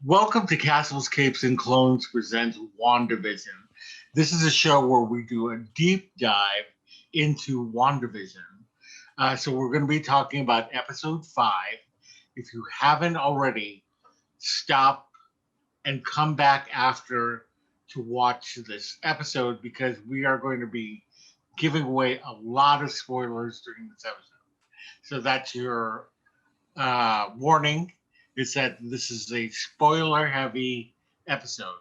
Welcome to Castles, Capes, and Clones presents WandaVision. This is a show where we do a deep dive into WandaVision. So we're going to be talking about episode 5. If you haven't already, stop and come back after to watch this episode because we are going to be giving away a lot of spoilers during this episode. So that's your warning is that this is a spoiler heavy episode.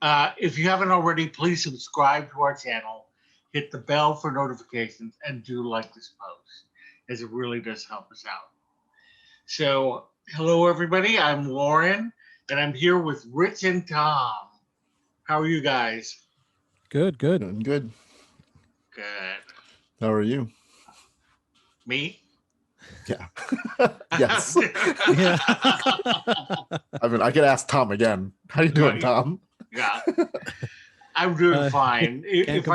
If you haven't already, please subscribe to our channel, hit the bell for notifications, and do like this post, as it really does help us out. So, hello everybody, I'm Loren, and I'm here with Rich and Thom. How are you guys? Good. Good. Good. How are you? Me? Yeah. Yes. Yeah. I mean, I could ask Thom again. How you doing, Thom? Yeah. I'm doing fine. If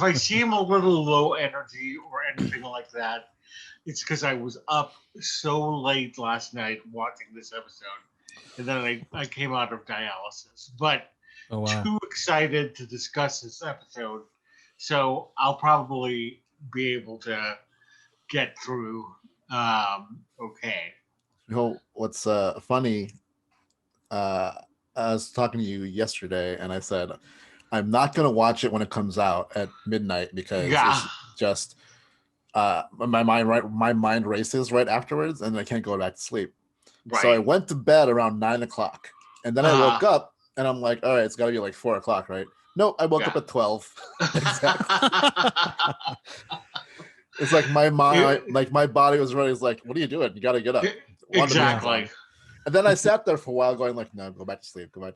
I seem a little low energy or anything like that, it's because I was up so late last night watching this episode, and then I came out of dialysis. But too excited to discuss this episode, so I'll probably be able to get through okay. You know what's funny? I was talking to you yesterday, and I said I'm not gonna watch it when it comes out at midnight because it's just my mind races right afterwards, and I can't go back to sleep. Right. So I went to bed around 9 o'clock, and then I woke up, and I'm like, all right, it's got to be like 4 o'clock, right? No, I woke up at 12. Exactly. It's like my mind, like my body was ready. It's like, what are you doing? You got to get up. Exactly. And then I sat there for a while going like, no, go back to sleep. And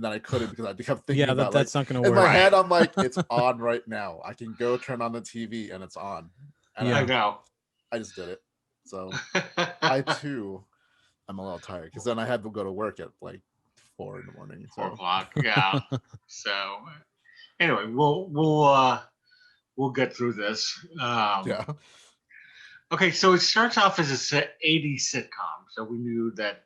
then I couldn't because I kept thinking about that's not going to work. In my head, I'm like, it's on right now. I can go turn on the TV and it's on. And I know. I just did it. So I too am a little tired because then I had to go to work at like 4 in the morning. 4 o'clock. Yeah. So anyway, we'll get through this. Yeah. Okay, so it starts off as a 80s sitcom, so we knew that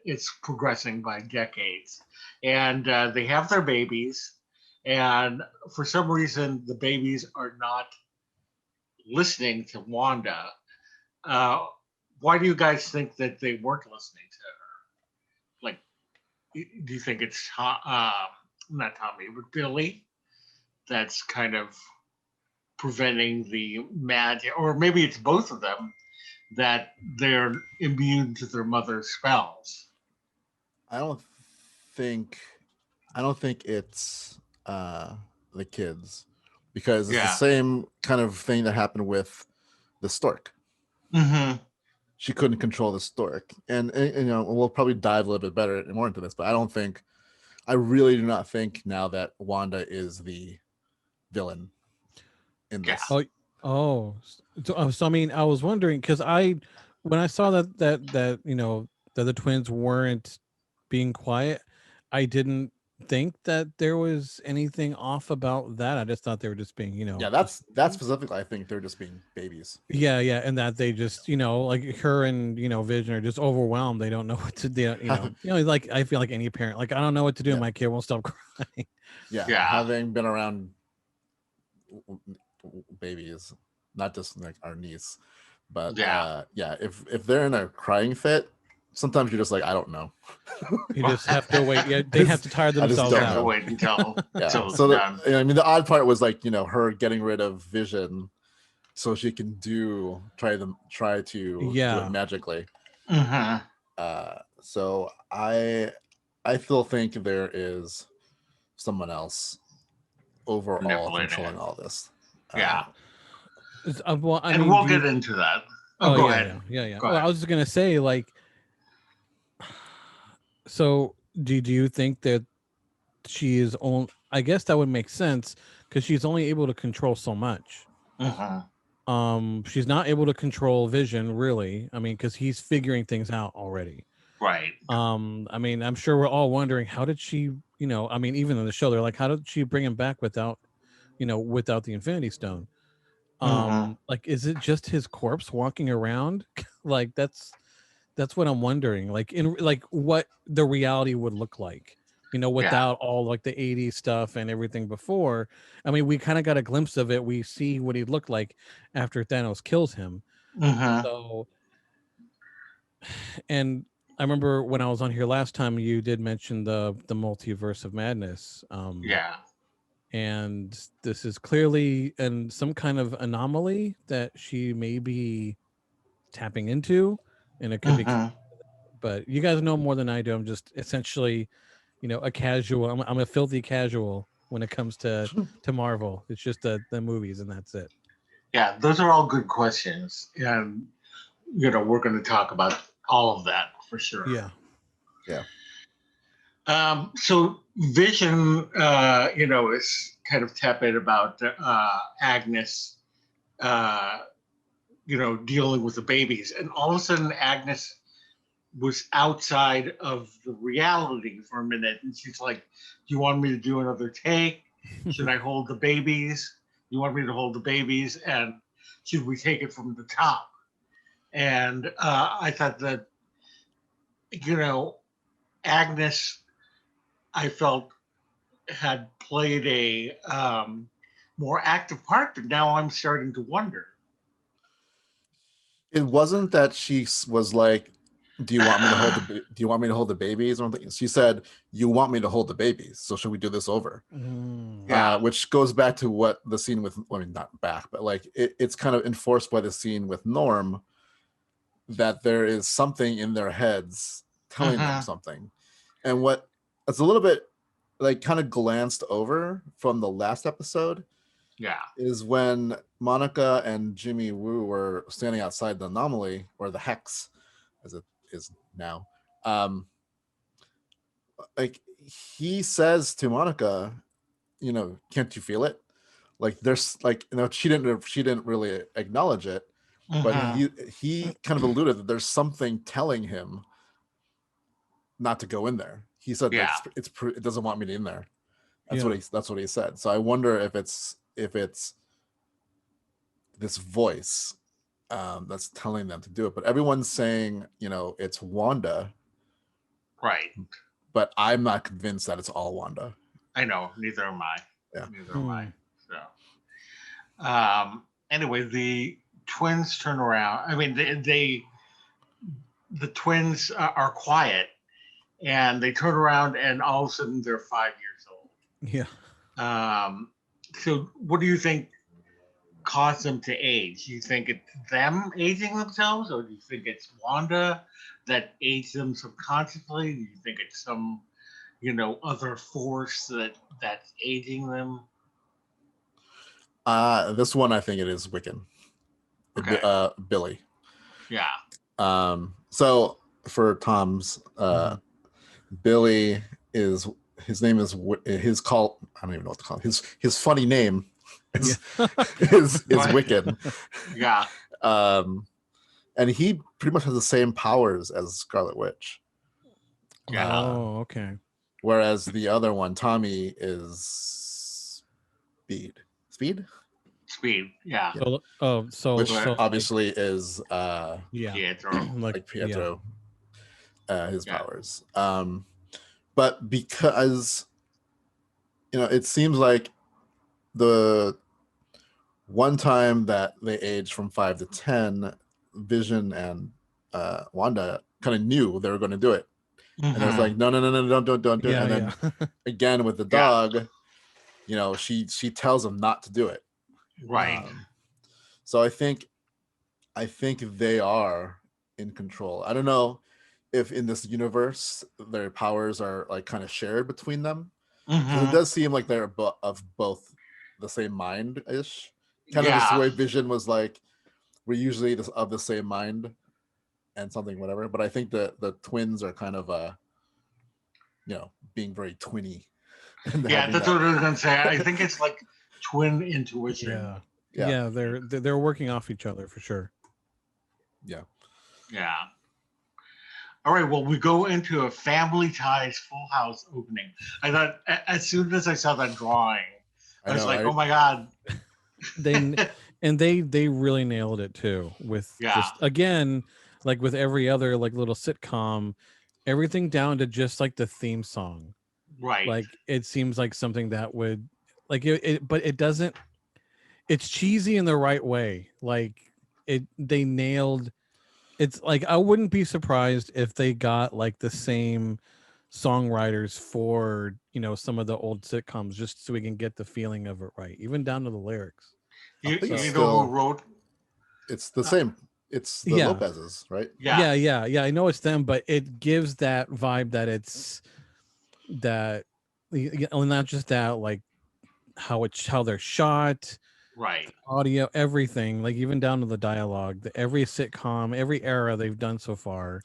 it's progressing by decades, and they have their babies, and for some reason the babies are not listening to Wanda. Why do you guys think that they weren't listening to her? Like, do you think it's not Tommy, but Billy that's kind of preventing the magic, or maybe it's both of them, that they're immune to their mother's spells? I don't think it's the kids, because it's the same kind of thing that happened with the stork. Mm-hmm. She couldn't control the stork, and you know, we'll probably dive a little bit better and more into this, but I really do not think now that Wanda is the villain in this. So I mean, I was wondering because when I saw that you know that the twins weren't being quiet, I didn't think that there was anything off about that. I just thought they were just being, you know. Yeah, that's specifically. I think they're just being babies. Yeah, and that they just, you know, like her and Vision are just overwhelmed. They don't know what to do. Like I feel like any parent, like I don't know what to do. My kid won't stop crying. Yeah, having been around babies, not just like our niece, but if they're in a crying fit, sometimes you're just like, I don't know. You just have to wait. Yeah, they have to tire themselves out. To wait until so the odd part was like, her getting rid of Vision so she can try to do it magically. Mm-hmm. So I still think there is someone else overall controlling all this. Well, and we'll get into that. Go ahead. Yeah. Well, I was just gonna say, like, so do you think that she is on? I guess that would make sense because she's only able to control so much. She's not able to control Vision, really. I mean, because he's figuring things out already. Right. I mean, I'm sure we're all wondering, how did she? I mean, even in the show, they're like, how did she bring him back without the Infinity Stone? Like, is it just his corpse walking around? Like, that's that's what I'm wondering. Like in like what the reality would look like, without all like the 80s stuff and everything before. I mean, we kind of got a glimpse of it. We see what he'd look like after Thanos kills him. So, and I remember when I was on here last time, you did mention the multiverse of madness. And this is clearly some kind of anomaly that she may be tapping into, and it could be. But you guys know more than I do. I'm just essentially, a casual. I'm a filthy casual when it comes to Marvel. It's just the movies, and that's it. Yeah, those are all good questions, and we're going to talk about all of that for sure. Yeah. So Vision, is kind of tepid about Agnes, dealing with the babies, and all of a sudden Agnes was outside of the reality for a minute, and she's like, "Do you want me to do another take? Should I hold the babies? You want me to hold the babies? And should we take it from the top?" And I thought that, Agnes, I felt, had played a more active part, but now I'm starting to wonder. It wasn't that she was like, do you want me to hold the babies or something? She said, "You want me to hold the babies, so should we do this over?" Which goes back to what the scene with, not back, but like it's kind of enforced by the scene with Norm, that there is something in their heads telling them something. And what it's a little bit like kind of glanced over from the last episode is when Monica and Jimmy Woo were standing outside the anomaly, or the hex as it is now. Like he says to Monica, "Can't you feel it?" Like there's like, she didn't really acknowledge it, but he kind of alluded that there's something telling him not to go in there. He said it doesn't want me in there. That's what he said. So I wonder if it's this voice that's telling them to do it. But everyone's saying, it's Wanda. Right. But I'm not convinced that it's all Wanda. I know. Neither am I. Yeah. Neither am I. So, anyway, the twins turn around. I mean, the twins are quiet, and they turn around, and all of a sudden they're 5 years old. Yeah. So what do you think caused them to age? Do you think it's them aging themselves, or do you think it's Wanda that aged them subconsciously? Do you think it's some, other force that's aging them? This one, I think it is Wiccan. Okay. Billy. Yeah. So for Thom's, Billy is, his name is his call. I don't even know what to call it. His funny name is Wiccan. Yeah. And he pretty much has the same powers as Scarlet Witch. Oh, okay. Whereas the other one, Tommy, is Speed. Yeah. Which obviously is Pietro. like Pietro. His powers. But because it seems like the one time that they aged from 5 to 10, Vision and Wanda kind of knew they were going to do it, and I was like, no, don't do it. And then again with the dog, she tells him not to do it. Right. So I think they are in control. I don't know if in this universe their powers are like kind of shared between them. It does seem like they're of both the same mind-ish. Kind of this way Vision was like, we're usually of the same mind and something, whatever. But I think the twins are kind of being very twinny. Yeah, that's what I was gonna say. I think it's like twin intuition. Yeah, they're working off each other for sure. Yeah. All right, well, we go into a Family Ties Full House opening. I thought, as soon as I saw that drawing, I was like, oh my God. They really nailed it too, with just, again, like with every other like little sitcom, everything down to just like the theme song. Right. Like it seems like something that would like but it doesn't. It's cheesy in the right way. Like they nailed. It's like I wouldn't be surprised if they got like the same songwriters for some of the old sitcoms just so we can get the feeling of it right, even down to the lyrics. You, think it's you know who still- wrote? It's the same. It's the Yeah. Lopez's, right? Yeah. Yeah. I know it's them, but it gives that vibe that it's that, not just that, like how they're shot, Right. audio, everything, like even down to the dialogue. Every sitcom, every era they've done so far,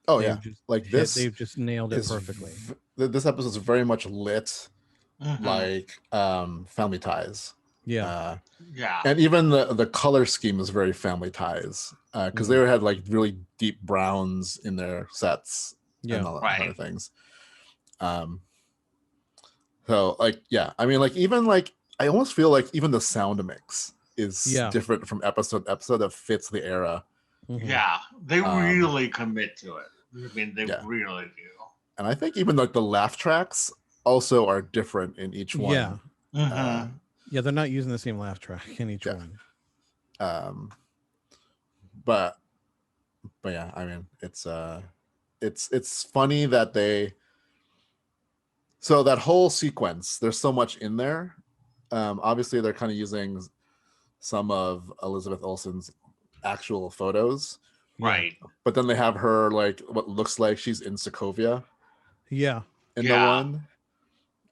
Oh they've yeah, just like this they've just nailed it is perfectly. This episode is very much lit Mhm. like Family Ties. Yeah. Yeah. And even the color scheme is very Family Ties because they had like really deep browns in their sets and all that kind Right. of things. So like yeah, I mean like even like I almost feel like even the sound mix is different from episode to episode that fits the era. Mhm. Yeah. They really commit to it. I mean, they Yeah. really do. And I think even like the laugh tracks also are different in each one. Yeah. Mhm. Yeah, they're not using the same laugh track in each Yeah. one. But yeah, I mean it's funny that so that whole sequence, there's so much in there. Obviously they're kind of using some of Elizabeth Olsen's actual photos, Right. but then they have her like what looks like she's in Sokovia Yeah. in the one.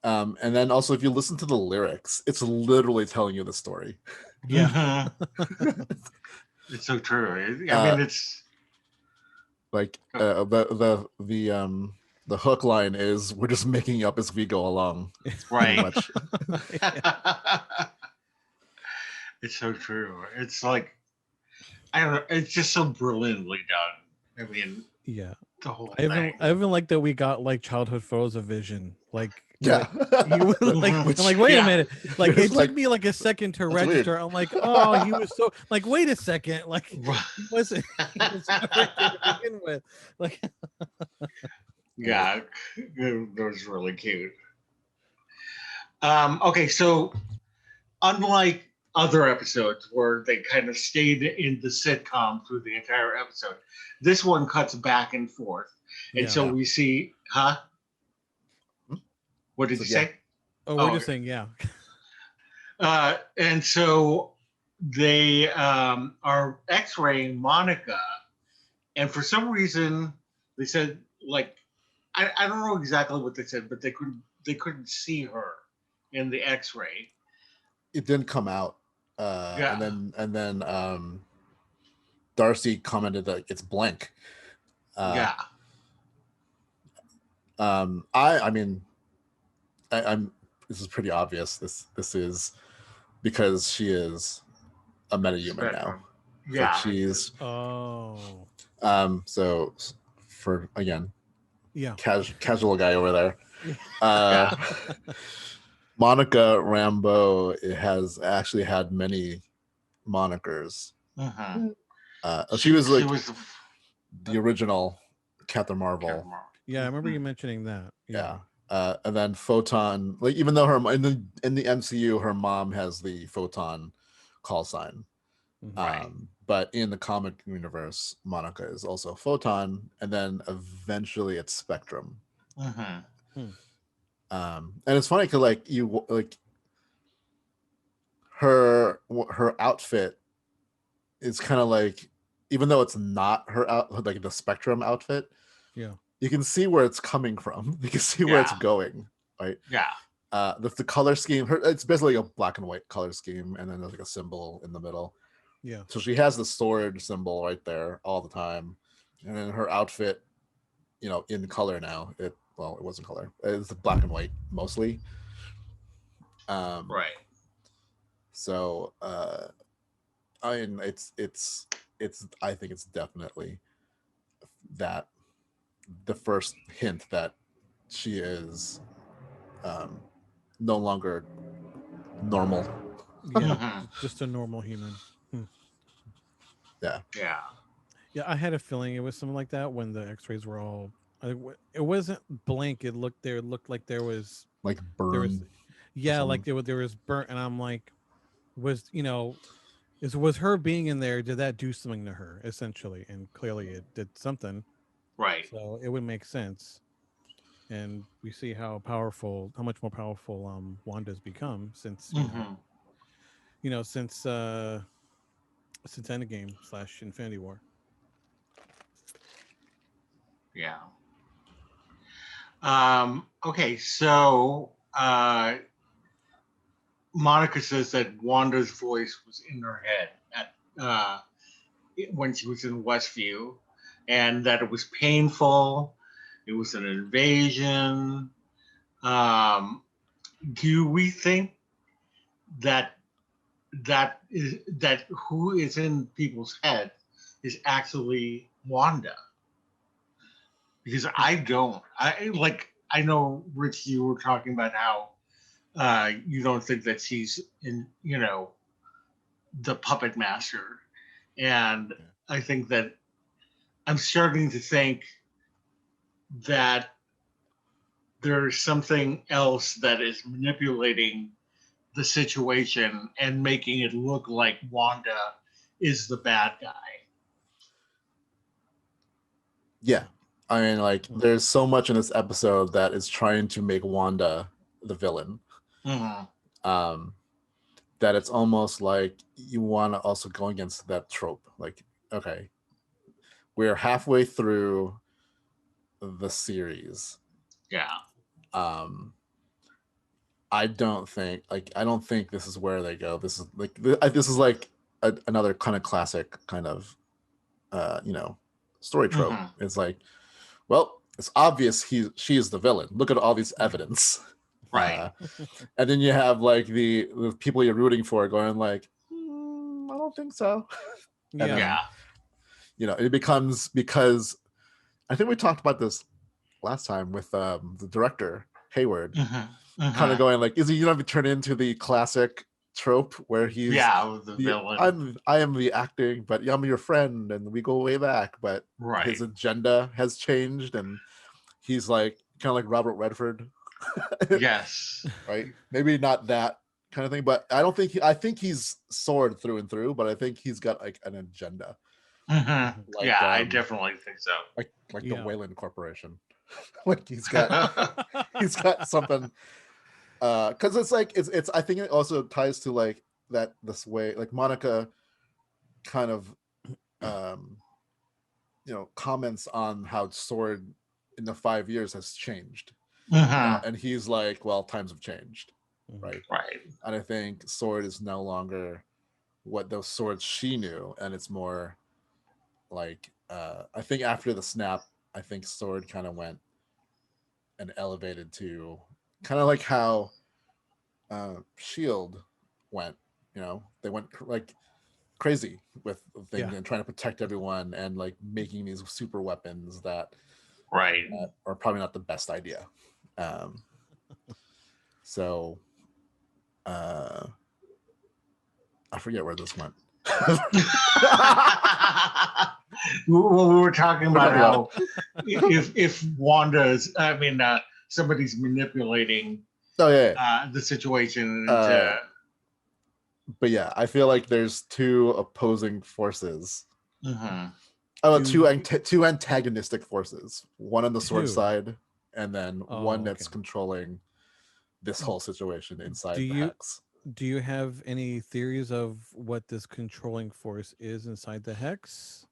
And then also if you listen to the lyrics, it's literally telling you the story. Yeah. Mhm. It's so true. I mean, it's like the hook line is we're just making up as we go along. right. Much. It's so true. It's like I don't know. It's just so brilliantly done. I mean, Yeah. the whole I thing. even like that we got like childhood photos of Vision. Like Yeah. he was like Mhm. I'm like, wait Yeah. a minute. Like It's it like- took me like a second to That's register. weird. I'm like, oh, he was so like, wait a second. Like he wasn't he was never right there to begin with. Like Yeah, that was really cute. Okay, so unlike other episodes where they kind of stayed in the sitcom through the entire episode, this one cuts back and forth. And so Yeah. we see, huh? What did So, you yeah. say? oh, we're Oh, just saying, yeah. And so they are x-raying Monica, and for some reason they said, like, I don't know exactly what they said, but they couldn't see her in the x-ray. It didn't come out. Yeah. And then Darcy commented that it's blank. Yeah. I mean I'm this is pretty obvious. This is because she is a metahuman now. Yeah. Like she's Oh. so for again Yeah. casual guy over there. Yeah. Monica Rambeau has actually had many monikers. Mhm. She was like she was the original Captain Marvel. Captain Marvel. Yeah, I remember you mentioning that. Yeah. And then Photon, like even though her in the MCU, her mom has the Photon call sign. Mhm. But in the comic universe, Monica is also Photon, and then eventually it's Spectrum. Mhm. And it's funny because like you like her outfit is kind of like, even though it's not her out like the Spectrum outfit, Yeah. you can see where it's coming from. You can see where it's Yeah. going, right? Yeah. The color scheme, it's basically a black and white color scheme, and then there's like a symbol in the middle. Yeah. So she has the sword symbol right there all the time, and then her outfit, in color now. It wasn't color. It's black and white mostly. Right. So I mean, it's I think it's definitely that the first hint that she is no longer normal. Yeah. Mhm. Just a normal human. Yeah. Yeah. Yeah, I had a feeling it was something like that when the X-rays were all. It wasn't blank. It looked like Like there was, burn or yeah, like something. there was burnt, and I'm like, was her being in there? Did that do something to her essentially? And clearly, it did something. Right. So it would make sense. And we see how much more powerful Wanda's become since Hmm. since Endgame / Infinity War. Yeah. Okay, so Monica says that Wanda's voice was in her head when she was in Westview, and that it was painful. It was an invasion. Um, do we think that that who is in people's head is actually Wanda? Because I don't. I know, Rich, you were talking about how you don't think that she's in, the puppet master. And Yeah. I think that I'm starting to think that there's something else that is manipulating the situation and making it look like Wanda is the bad guy. Yeah. I mean, like, Mm. there's so much in this episode that is trying to make Wanda the villain. Mm-hmm. Um, that it's almost like you want to also go against that trope. Like, okay, we're halfway through the series. Yeah. Um, I don't think this is where they go. This is like this is like another kind of classic kind of story trope. Mm-hmm. It's like, well, it's obvious she is the villain. Look at all these evidence. Right. And then you have like the people you're rooting for going like, I don't think so. And Yeah. then Yeah. it becomes, because I think we talked about this last time with the director Hayward, Mm-hmm. kind of Mm-hmm. going like, is he going to turn into the classic trope where he's Yeah, with the villain. I am the acting, but I'm your friend and we go way back, but his Right. agenda has changed and he's like kind of like Robert Redford. Yes. Right? Maybe not that kind of thing, but I think he's sword through and through, but I think he's got like an agenda, Mm-hmm. like Yeah, I definitely think so. like the Yeah. Wayland Corporation. Like he's got something, because it's like it's I think it also ties to like that this way, like Monica kind of comments on how sword in the 5 years has changed. Mm-hmm. And he's like, well, times have changed, right? Right. And I think sword is no longer what those swords she knew, and it's more like I think after the snap, I think sword kind of went and elevated to kind of like how Shield went. They went like crazy with things Yeah. and trying to protect everyone and like making these super weapons that Right. are probably not the best idea. So I forget where this went. Well, we were talking about how if Wanda's, somebody's manipulating Oh yeah. the situation But yeah, I feel like there's two opposing forces. Mhm. Oh, Do- two antagonistic forces. One on the sword Two. side, and then one Oh, that's okay. controlling this whole situation inside Do the you hex. do you have any theories of what this controlling force is inside the hex?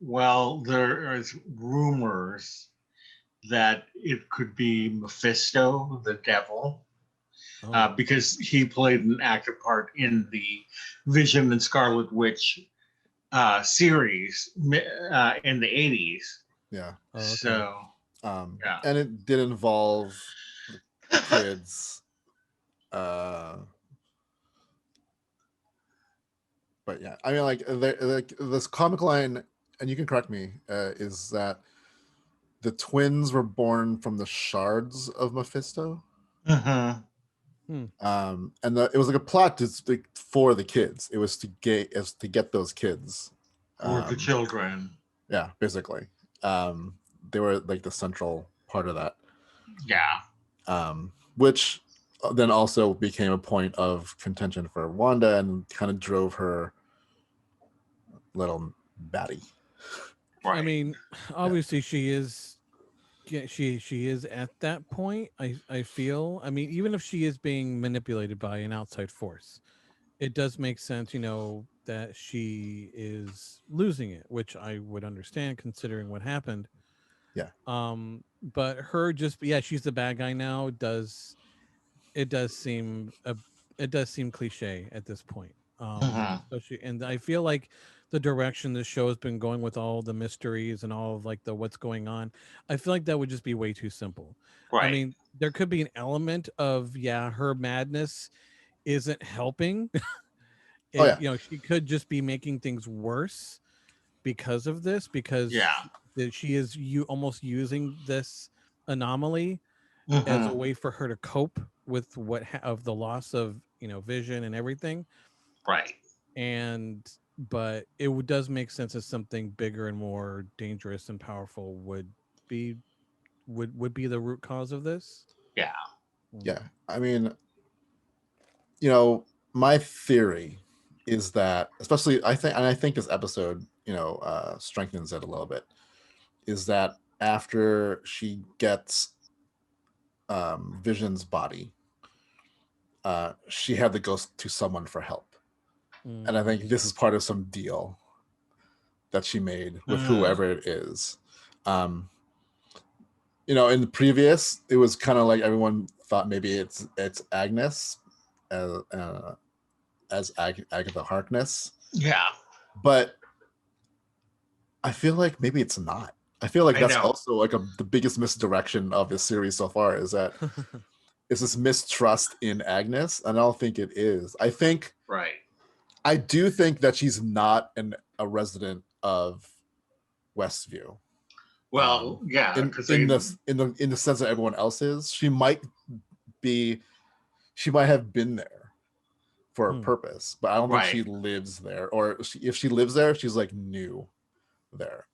Well, there is rumors that it could be Mephisto, the devil, Oh, because he played an active part in the Vision and Scarlet Witch series in the 80s. Yeah. oh, okay. So, yeah. And it did involve the kids. But yeah, I mean, like this comic line, and you can correct me, is that the twins were born from the shards of Mephisto. Mm-hmm. And it was like a plot for the kids. It was to get those kids Or the children. Yeah, basically. They were like the central part of that. Yeah. Which then also became a point of contention for Wanda and kind of drove her little batty. Right. I mean, obviously she is at that point. I feel. I mean, even if she is being manipulated by an outside force, it does make sense, that she is losing it, which I would understand considering what happened. Yeah. But her just she's the bad guy now. It does seem cliche at this point. Especially, and I feel like the direction this show has been going with all the mysteries and all of like the what's going on, I feel like that would just be way too simple. Right. I mean, there could be an element of her madness isn't helping. She could just be making things worse because of this, because she is almost using this anomaly as a way for her to cope with of the loss of vision and everything. Right. But it does make sense as something bigger and more dangerous and powerful would be the root cause of this. Yeah. I mean, my theory is that, especially I think this episode, strengthens it a little bit, is that after she gets Vision's body, she had to go to someone for help. And I think this is part of some deal that she made with whoever it is. In the previous, it was kind of like everyone thought maybe it's Agnes as Agatha Harkness. Yeah. But I feel like maybe it's not. I feel like that's also like the biggest misdirection of this series so far, is that it's this mistrust in Agnes, and I don't think it is. I think I do think that she's not a resident of Westview. Well, in the sense that everyone else is, she might have been there for a purpose, but I don't think she lives there, or if she lives there, she's like new there,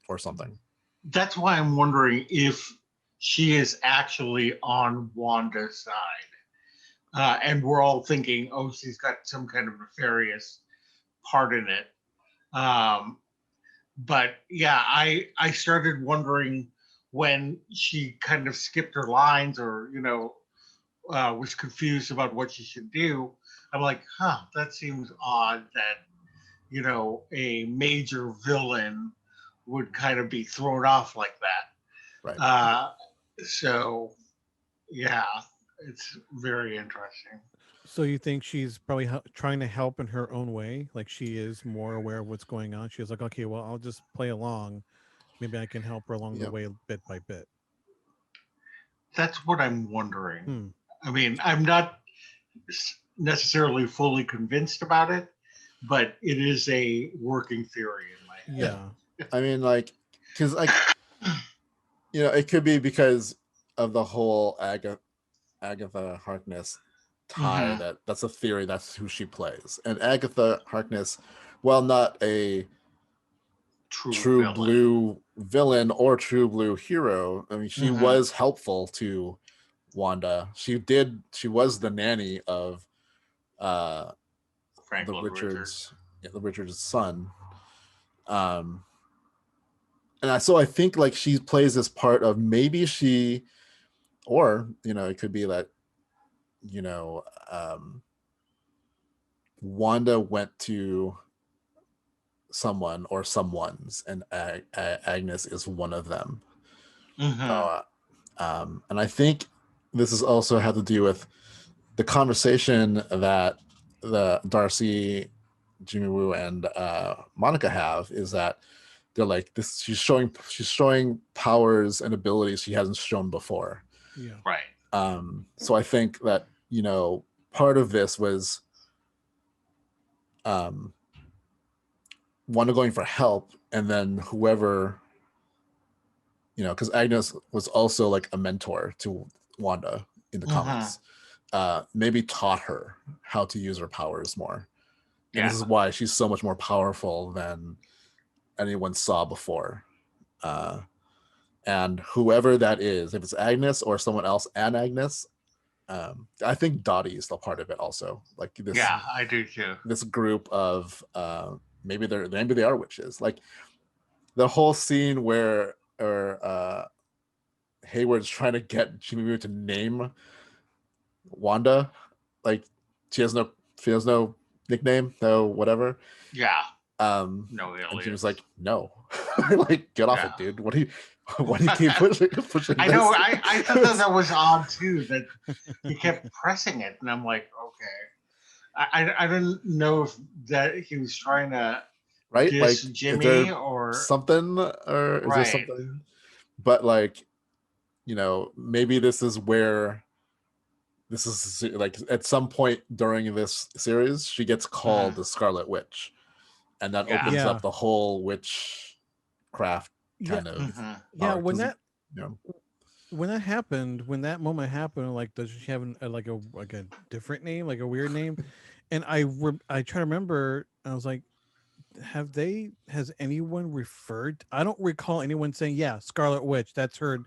or something. That's why I'm wondering if she is actually on Wanda's side, and we're all thinking, oh, she's got some kind of nefarious part in it. But yeah, I started wondering when she kind of skipped her lines, or was confused about what she should do. I'm like, that seems odd that a major villain would kind of be thrown off like that. Right. So yeah, it's very interesting. So you think she's probably trying to help in her own way? Like she is more aware of what's going on. She was like, okay, well, I'll just play along. Maybe I can help her along the way, bit by bit. That's what I'm wondering. I mean, I'm not necessarily fully convinced about it, but it is a working theory in my head. Yeah. I mean, like, because like, it could be because of the whole Agatha Harkness tie. That's a theory. That's who she plays. And Agatha Harkness, while not a true blue villain or true blue hero, I mean, she was helpful to Wanda. She was the nanny of the Richards son. So I think like she plays this part of, maybe she, or it could be that Wanda went to someone or someone's, and Agnes is one of them. And I think this is also had to do with the conversation that the Darcy, Jimmy Woo, and Monica have, is that they're like, this, she's showing powers and abilities she hasn't shown before. Yeah. Right. So I think that part of this was Wanda going for help, and then whoever, because Agnes was also like a mentor to Wanda in the comics, maybe taught her how to use her powers more. And this is why she's so much more powerful than anyone saw before. And whoever that is, if it's Agnes or someone else and Agnes, I think Dottie is still part of it also. Like this, yeah, I do too. This group of maybe they are witches. Like the whole scene where Hayward's trying to get Jimmy to name Wanda, like she has no nickname, no whatever. Yeah. No alias. And she was like, no. Like, get off it, dude. Why do you keep pushing I know, I thought that was odd too, that he kept pressing it, and I'm like, okay. I didn't know if that he was trying to diss Jimmy or something, or is there something? But like, maybe this is like at some point during this series, she gets called the Scarlet Witch, and that opens up the whole witchcraft kind of. When that happened, when that moment happened, like, does she have a different name, like a weird name? And I try to remember, I was like, has anyone referred? I don't recall anyone saying, yeah, Scarlet Witch, that's her.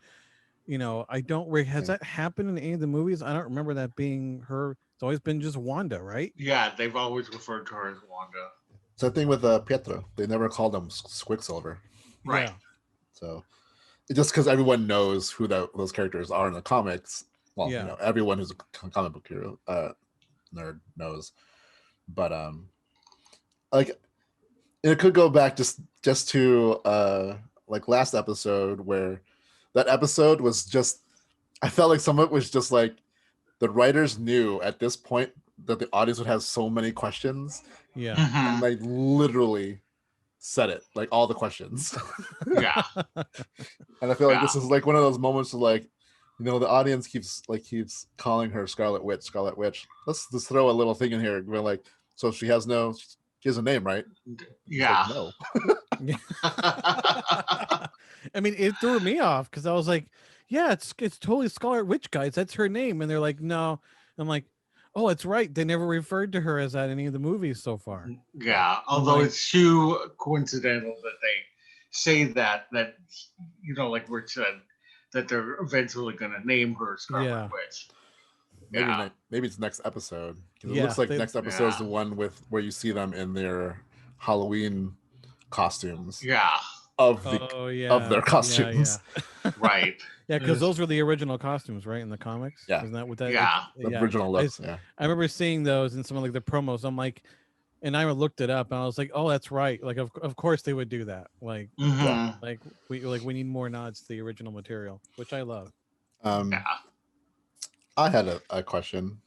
I don't. Has that happened in any of the movies? I don't remember that being her. It's always been just Wanda, right? Yeah, they've always referred to her as Wanda. Same thing with Pietro. They never called him Quicksilver. Right. Yeah. So just because everyone knows who those characters are in the comics, well, everyone who's a comic book hero nerd knows. But like it could go back just to like last episode, where that episode was just, I felt like some of it was just like the writers knew at this point that the audience would have so many questions. Yeah. And they literally said it, like all the questions. Yeah. And I feel like this is like one of those moments of like, the audience keeps calling her Scarlet Witch. Let's just throw a little thing in here. We're like, so she has a name, right? Yeah. Like, no. I mean, it threw me off because I was like, yeah, it's totally Scarlet Witch, guys. That's her name. And they're like, no. I'm like, oh, it's right. They never referred to her as that in any of the movies so far. Yeah, although it's too coincidental that they say that like Rich said, that they're eventually going to name her Scarlet Witch. Maybe it's next episode. It looks like next episode is the one where you see them in their Halloween costumes. Yeah. Of their costumes. Yeah. Right. Yeah, because those were the original costumes, right, in the comics. Yeah. Isn't that what that? Yeah. The original looks. I remember seeing those in some of like the promos. I'm like, and I looked it up, and I was like, oh, that's right. Like, of course they would do that. Like, like we need more nods to the original material, which I love. I had a question.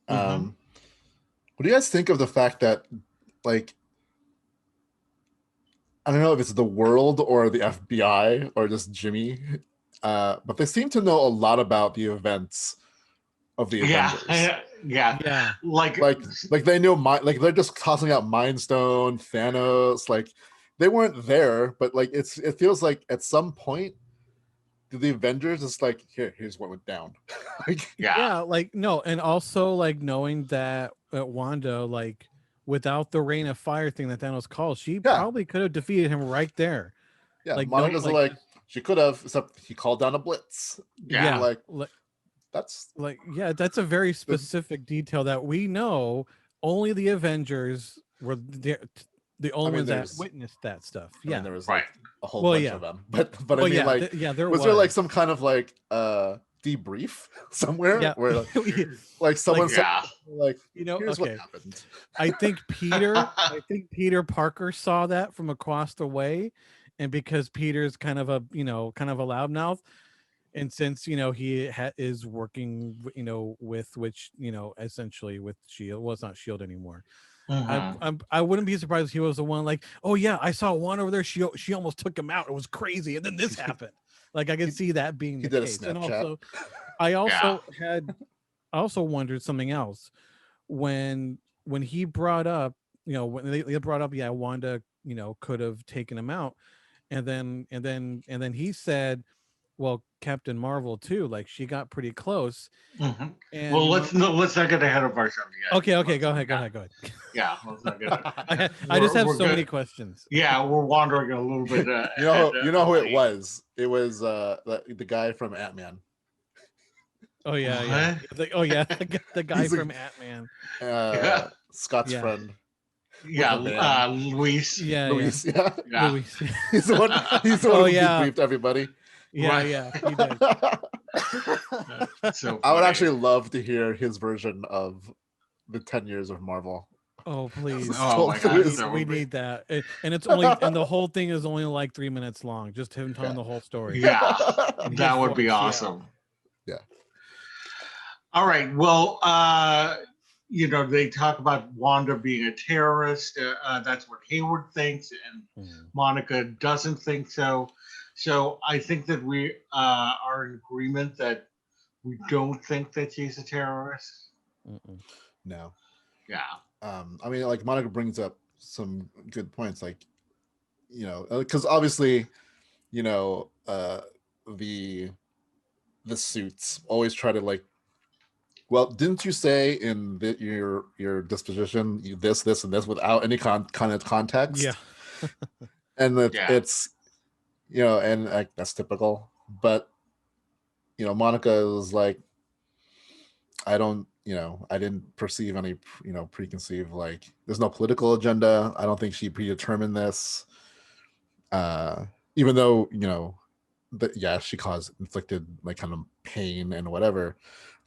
What do you guys think of the fact that, like, I don't know if it's the world or the FBI or just Jimmy, but they seem to know a lot about the events of the Avengers. Yeah. Like they know like they're just tossing out Mind Stone, Thanos. Like they weren't there, but like it feels like at some point the Avengers is like, here's what went down. Like no, and also like knowing that Wanda, like, without the rain of fire thing that Thanos called, she probably could have defeated him right there. Yeah, like Monica's like she could have, except he called down a blitz. That's a very specific detail that we know only the Avengers were the only ones that witnessed that stuff. There was like a whole bunch of them, but I mean, there was there like some kind of like debrief somewhere where like someone said, like, here's what happened. I think Peter Parker saw that from across the way, and because Peter's kind of a loudmouth, and since he is working with essentially with Shield, well, it's not Shield anymore. I wouldn't be surprised if he was the one like, oh yeah, I saw one over there, she almost took him out, it was crazy, and then this happened. Like I could see that being the case. And also I also wondered something else when he brought up, when they brought up, Wanda, could have taken him out, and then he said, well, Captain Marvel too. Like she got pretty close. Mhm. And Well, let's not get ahead of ourselves yet. Okay. Go ahead. Yeah, let's not get ahead. I just have We're so good. many questions. Yeah, we're wandering a little bit. You know who it was? It was the guy from Ant-Man. Oh yeah. What? The guy He's a- from Ant-Man. Scott's Yeah. friend. Yeah, With the van. Luis. Yeah, Luis, yeah. Yeah. Luis. He's the one Oh, who yeah. debriefed everybody. Yeah, he did. That's so funny. I would actually love to hear his version of the 10 years of Marvel. Oh please. Oh my gosh, We need that. And it's only and the whole thing is only like 3 minutes long. Just him telling the whole story. Yeah, And his that would be voice, awesome. Yeah. All right. Well, they talk about Wanda being a terrorist. That's what Hayward thinks, and Monica doesn't think so. So I think that we are in agreement that we don't think that she's a terrorist. Mm-mm. No. Yeah. I mean, like Monica brings up some good points, like, because obviously, the suits always try to like, well, didn't you say in your disposition this and this without any kind of context? Yeah. And that it's, and like that's typical. But Monica is like, I didn't perceive any, preconceived, like there's no political agenda. I don't think she predetermined this. Even though, she inflicted like kind of pain and whatever.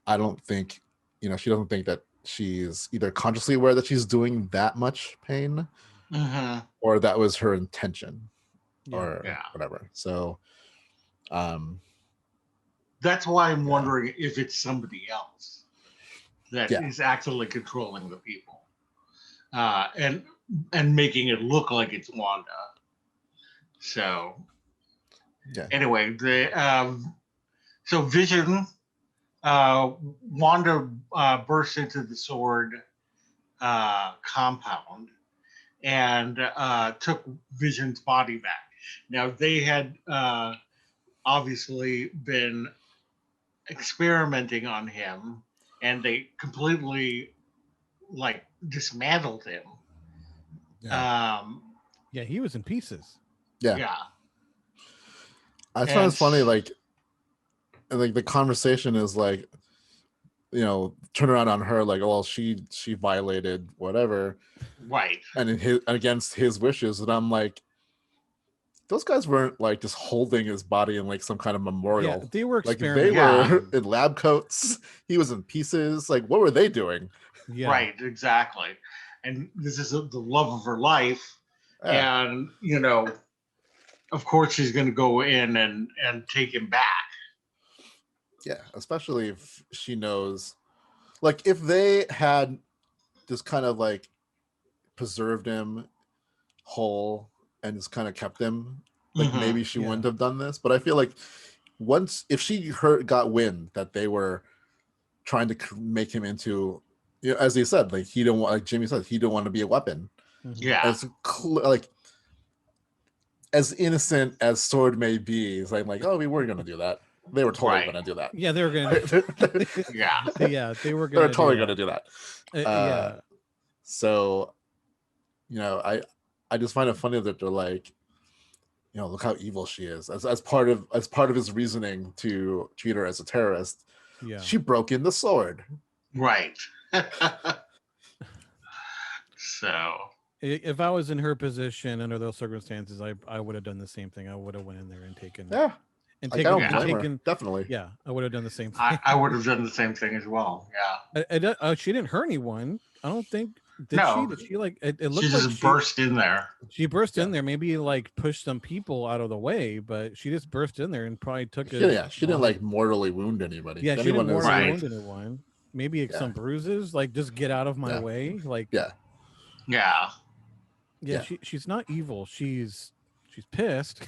I don't think, she doesn't think that she's either consciously aware that she's doing that much pain or that was her intention or whatever. So, that's why I'm wondering if it's somebody else that is actually controlling the people, and making it look like it's Wanda. So, anyway, so Vision, Wanda bursts into the Sword compound and took Vision's body back. Now they had obviously been experimenting on him, and they completely like dismantled him. He was in pieces. Yeah. I thought it's funny, like the conversation is like, turn around on her, like, well, she violated whatever, right, and against his wishes, and I'm like, those guys weren't like just holding his body in like some kind of memorial. Yeah, they were like they were in lab coats. He was in pieces. Like, what were they doing? Yeah. Right, exactly. And this is the love of her life, and of course she's going to go in and take him back. Yeah, especially if she knows, like, if they had just kind of like preserved him whole and just kind of kept him, like maybe she wouldn't have done this. But I feel like if she got wind that they were trying to make him into, as he said, like he didn't want, like Jimmy said, he didn't want to be a weapon. As like as innocent as Sword may be, it's like, oh, we weren't going to do that. They were totally going to do that. Yeah, they were going to. Yeah, they were going to. They're totally going to do that. Yeah. So, I just find it funny that they're like, look how evil she is. As part of his reasoning to treat her as a terrorist. Yeah. She broke in the Sword. Right. So, if I was in her position under those circumstances, I would have done the same thing. I would have went in there and taken. Yeah. And taken definitely. Yeah, I would have done the same thing. I would have done the same thing as well. Yeah. She didn't hurt anyone. I don't think. Did she like? It looked she like just burst in there. She burst in there, maybe like pushed some people out of the way, but she just burst in there and probably took it. She didn't like mortally wound anybody. Yeah, she didn't mortally wound anyone. Maybe some bruises. Like, just get out of my way. Like, yeah. She's not evil. She's pissed,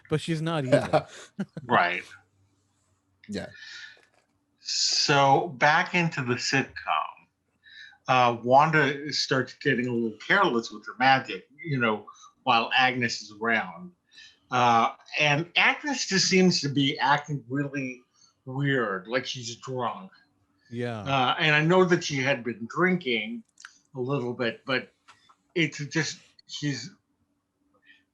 but she's not evil. Right. Yeah. So back into the sitcom. Wanda starts getting a little careless with her magic, while Agnes is around. And Agnes just seems to be acting really weird, like she's drunk. Yeah. And I know that she had been drinking a little bit, but it's just she's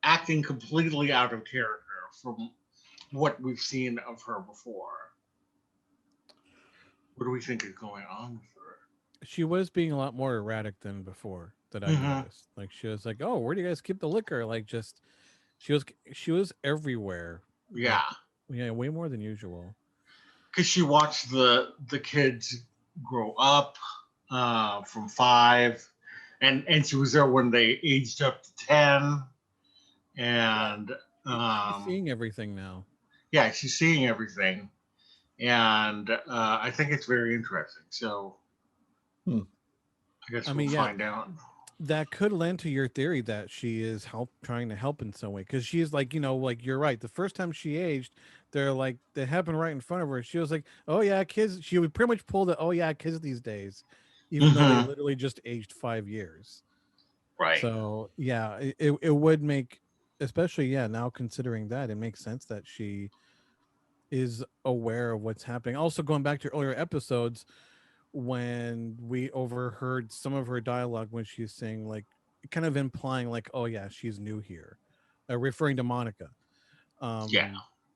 acting completely out of character from what we've seen of her before. What do we think is going on with her? She was being a lot more erratic than before that I Mm-hmm. noticed. Like she was like, "Oh, where do you guys keep the liquor?" Like just she was everywhere. Like Yeah, yeah, way more than usual. because she watched the kids grow up from 5, and she was there when they aged up to 10, and She's um, seeing everything now. yeah, she's seeing everything, and I think it's very interesting. So Hmm. I guess I we'll mean, yeah, find out. that could lend to your theory that she is trying to help in some way because she's like, like you're right. The first time she aged, they're like that happened right in front of her. She was like, "Oh yeah, kids." She would pretty much pull the "Oh yeah, kids these days," even though they Mm-hmm. literally just aged 5 years. Right. So yeah, it would make, especially yeah, now considering that, it makes sense that she is aware of what's happening. Also, going back to earlier episodes when we overheard some of her dialogue when she's saying like, kind of implying like, oh yeah, she's new here, referring to Monica. Yeah.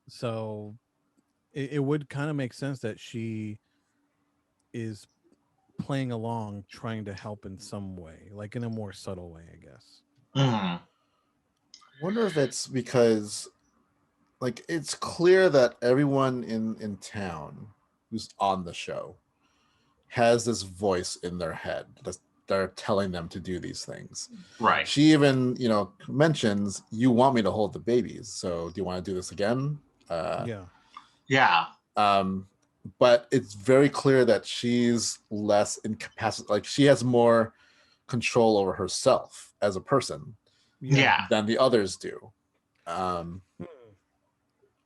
So it would kind of make sense that she is playing along, trying to help in some way, like in a more subtle way, I guess. Mm-hmm. Wonder if it's because like it's clear that everyone in town who's on the show has this voice in their head that they're telling them to do these things. Right. She even, mentions, "You want me to hold the babies, so do you want to do this again?" Yeah. Yeah. Um, but it's very clear that she's less incapacitated. Like she has more control over herself as a person Yeah. Yeah. than the others do. Um, Hmm.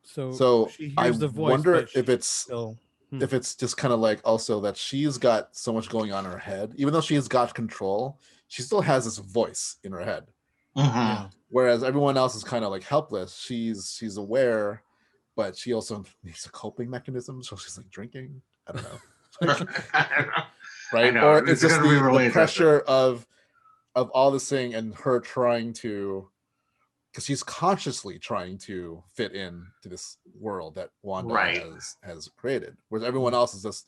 So so she I hears the voice, wonder but if she it's still. if it's just kind of like also that she's got so much going on in her head, even though she's got control, she still has this voice in her head. Mm-hmm. Yeah. Whereas everyone else is kind of like helpless. She's aware, but she also needs a coping mechanism. So she's like drinking. I don't know. I Right? know. Or it's It's just going to be the really interesting. pressure of all this thing and her trying to, because she's consciously trying to fit in to this world that Wanda Right. has created, whereas everyone else is just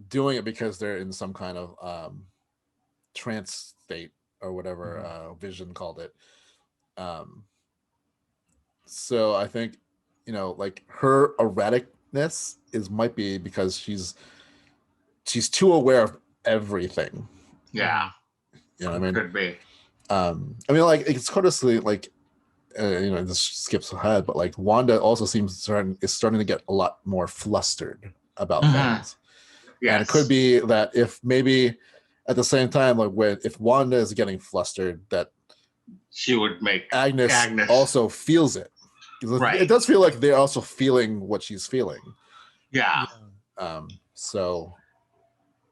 doing it because they're in some kind of trance state or whatever Vision called it. So I think, like her erraticness might be because she's too aware of everything. Yeah. You know what I mean? Could be. Like it's courteously like this skips ahead, but like Wanda also is starting to get a lot more flustered about things. Yes. And it could be that if maybe at the same time, like if Wanda is getting flustered, that she would make Agnes also feels it. Right. It does feel like they're also feeling what she's feeling. Yeah. So,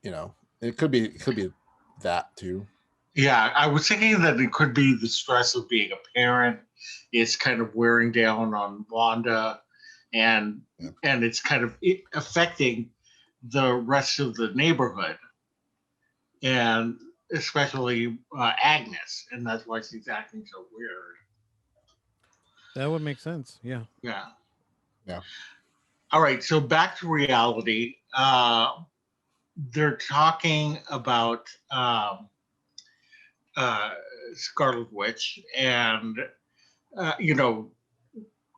it could be that too. Yeah, I was thinking that it could be the stress of being a parent is kind of wearing down on Wanda, and it's kind of affecting the rest of the neighborhood, and especially Agnes, and that's why she's acting so weird. That would make sense. Yeah. Yeah. Yeah. All right, so back to reality. They're talking about Scarlet Witch, and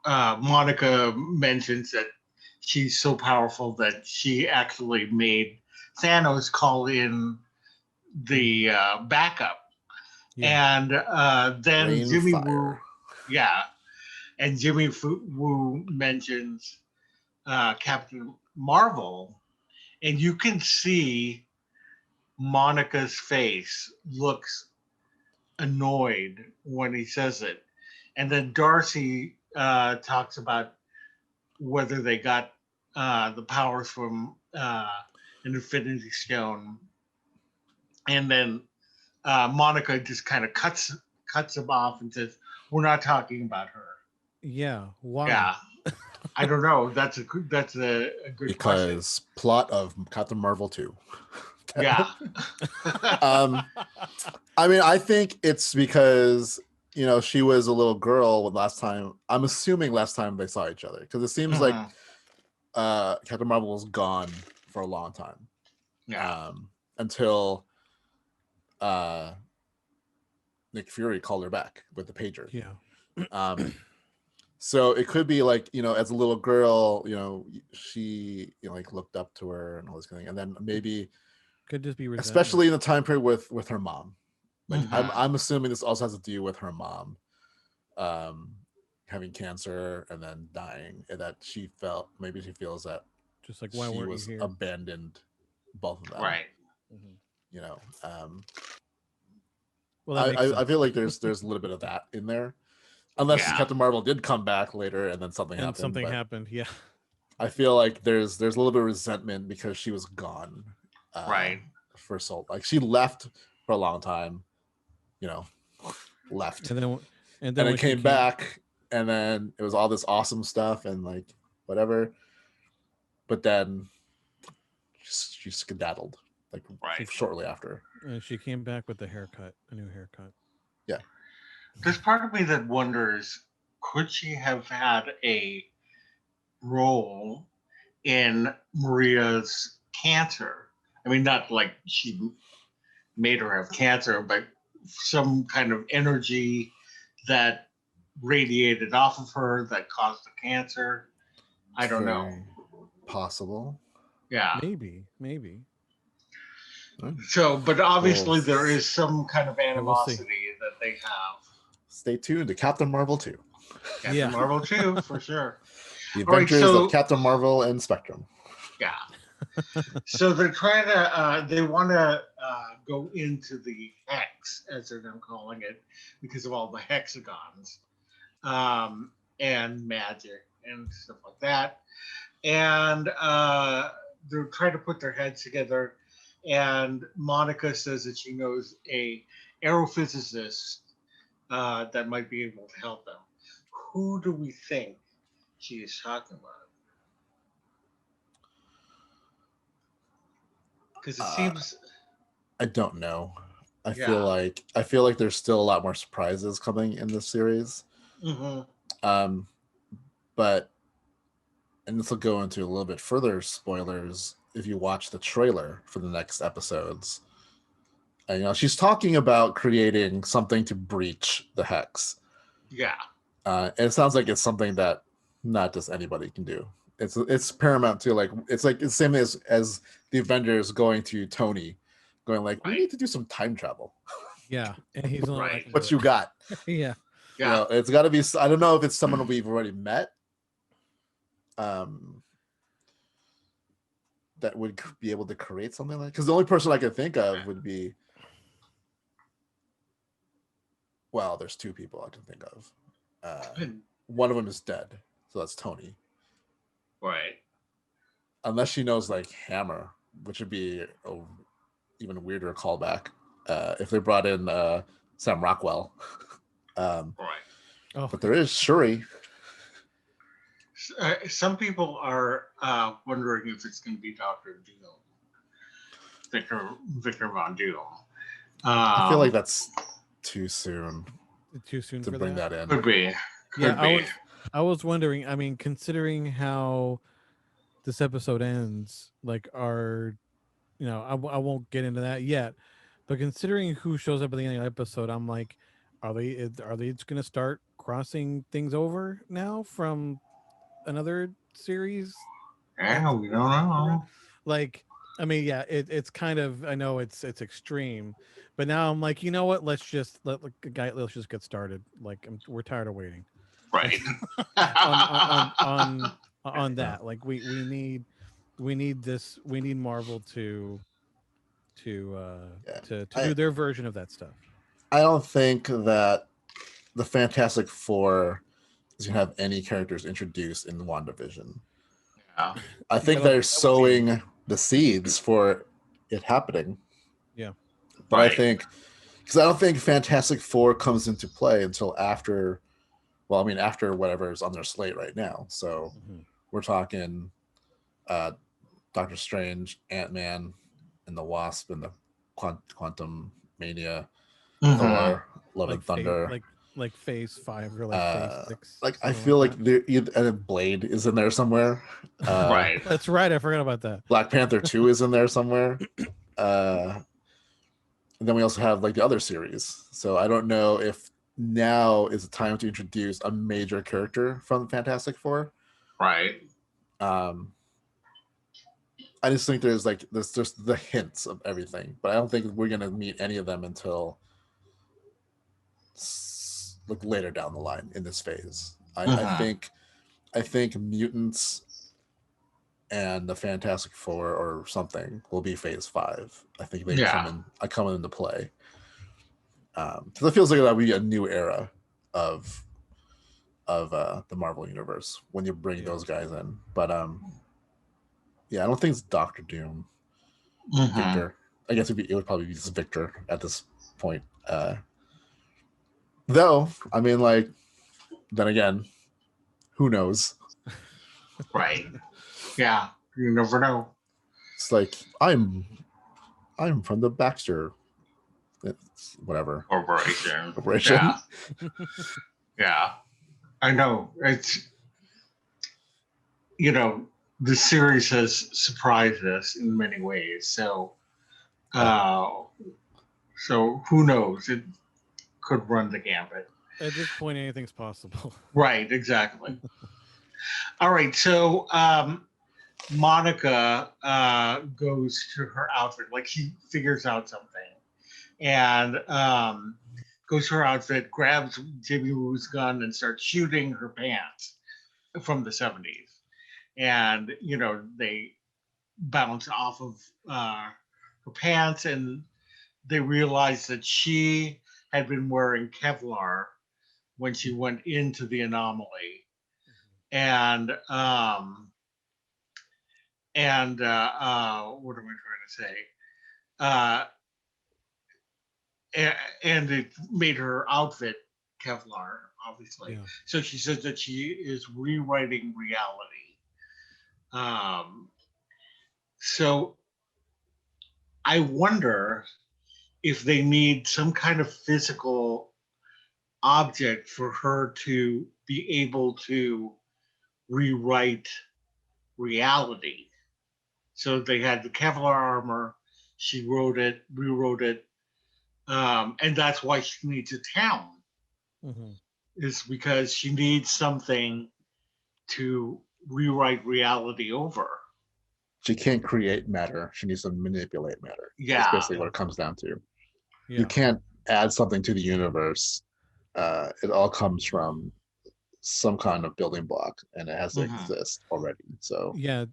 Monica mentions that she's so powerful that she actually made Thanos call in the backup, and then Rain Jimmy fire. Woo, yeah, and Jimmy Woo mentions Captain Marvel, and you can see Monica's face looks annoyed when he says it. And then Darcy talks about whether they got the powers from an Infinity Stone. And then Monica just kind of cuts him off and says, "We're not talking about her." Yeah. Why? Yeah. I don't know. That's a good question. Because plot of Captain Marvel 2. Yeah. I mean, I think it's because, you know, she was a little girl last time. I'm assuming last time they saw each other, because it seems like Captain Marvel was gone for a long time. Yeah. Until Nick Fury called her back with the pager. Yeah. So it could be like, you know, as a little girl, you know, she, you know, like looked up to her and all this kind of thing. And then maybe Could just be resentment. especially in the time period with her mom. Like Mhm. I'm assuming this also has to do with her mom having cancer and then dying, and that she feels that Just like, why she weren't you was here? abandoned, both of them. Right. Mhm. You know, Well, that makes sense. I feel like there's a little bit of that in there, unless Yeah. Captain Marvel did come back later and then something And happened. something but happened. Yeah. I feel like there's a little bit of resentment because she was gone, Right. for so, like, she left for a long time, you know, left, And then and when it she came back, and then it was all this awesome stuff and like whatever, but then she skedaddled like Right. shortly after. And she came back with a new haircut. Yeah. There's part of me that wonders, could she have had a role in Maria's cancer? I mean, not like she made her have cancer, but some kind of energy that radiated off of her that caused the cancer. I don't know. Very possible. Yeah. Maybe. So, but obviously Well, there is some kind of But we'll see. animosity that they have. stay tuned to Captain Marvel 2. Captain Yeah. Marvel too, for sure. The All right, Adventures so- of Captain Marvel and Spectrum. Yeah. So they're trying to, they want to go into the hex, as they're now calling it, because of all the hexagons and magic and stuff like that. And they're trying to put their heads together. And Monica says that she knows a aerophysicist that might be able to help them. Who do we think she is talking about? Because it seems I don't know. I Yeah. feel like there's still a lot more surprises coming in this series. Mm-hmm. But, and this will go into a little bit further spoilers if you watch the trailer for the next episodes. And, you know, she's talking about creating something to breach the hex. Yeah. And it sounds like it's something that not just anybody can do. It's paramount to, like, it's like the same as the Avengers going to Tony, going like, we need to do some time travel. Yeah. And he's only Right. like, What you got? Yeah. You know, it's got to be. I don't know if it's someone we've already met, that would be able to create something like. Because the only person I can think of would be. Well, there's two people I can think of. One of them is dead, so that's Tony. Right. Unless she knows like Hammer, which would be a even weirder callback if they brought in Sam Rockwell. Right. But there is Shuri. Some people are wondering if it's going to be Dr. Doom, Victor Von Doom. I feel like that's too soon. Too soon to for bring that in. Could be. I was wondering. I mean, considering how this episode ends, like, I won't get into that yet, but considering who shows up at the end of the episode, I'm like, are they just going to start crossing things over now from another series? Yeah, we don't know. Like, I mean, yeah, it's kind of, I know it's extreme, but now I'm like, you know what? Let's just let's just get started. Like, we're tired of waiting. Right. on that. Like, we need this. We need Marvel to do their version of that stuff. I don't think that the Fantastic Four is gonna have any characters introduced in WandaVision. Yeah. I think they're sowing the seeds for it happening. Yeah. But I think, because I don't think Fantastic Four comes into play until after Well, I mean, after whatever's on their slate right now. So we're talking Doctor Strange, Ant-Man, and the Wasp, and the Quantum Mania, Thor, Love and Thunder. Like phase 5 or like phase 6. Like I feel like Blade is in there somewhere. Right. That's right. I forgot about that. Black Panther 2 is in there somewhere. And then we also have like the other series. So I don't know if now is the time to introduce a major character from Fantastic Four. Right. I just think there's just the hints of everything, but I don't think we're gonna meet any of them until like later down the line in this phase. I think mutants and the Fantastic Four or something will be phase 5. I think they come into play. Because it feels like that'll be a new era of the Marvel universe when you bring those guys in. But yeah, I don't think it's Doctor Doom. Victor. I guess it would probably be just Victor at this point. Though, I mean, like, then again, who knows? Right. Yeah. You never know. It's like I'm from the Baxter whatever Corporation. Yeah. Yeah. I know. It's, the series has surprised us in many ways. So who knows? It could run the gambit. At this point, anything's possible. Right, exactly. All right, so Monica goes to her outfit, like she figures out something, and goes to her outfit, grabs Jimmy Woo's gun, and starts shooting her pants from the 70s. And, they bounce off of her pants, and they realize that she had been wearing Kevlar when she went into the anomaly. And what am I trying to say? And it made her outfit Kevlar, obviously. Yeah. So she says that she is rewriting reality. So I wonder if they need some kind of physical object for her to be able to rewrite reality. So they had the Kevlar armor, she rewrote it, and that's why she needs a town. Is because she needs something to rewrite reality over. She can't create matter. She needs to manipulate matter. Yeah. That's basically what it comes down to. Yeah. You can't add something to the universe. It all comes from some kind of building block, and it has to exist already. So yeah,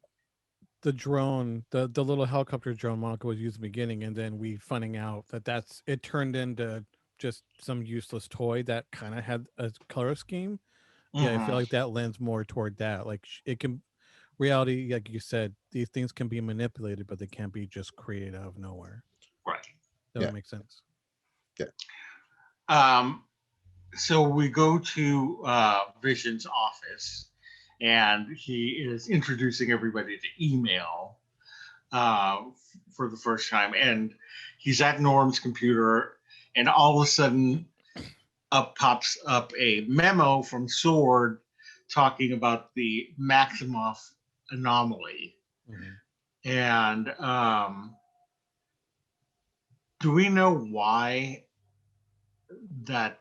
the drone, the little helicopter drone Monica was used in the beginning, and then we finding out that it turned into just some useless toy that kind of had a color scheme. Yeah, I feel like that lends more toward that. Like it can, reality, like you said, these things can be manipulated, but they can't be just created out of nowhere. Right. That would make sense. Yeah. So we go to Vision's office, and he is introducing everybody to email for the first time. And he's at Norm's computer, and all of a sudden pops up a memo from Sword talking about the Maximoff anomaly. And do we know why that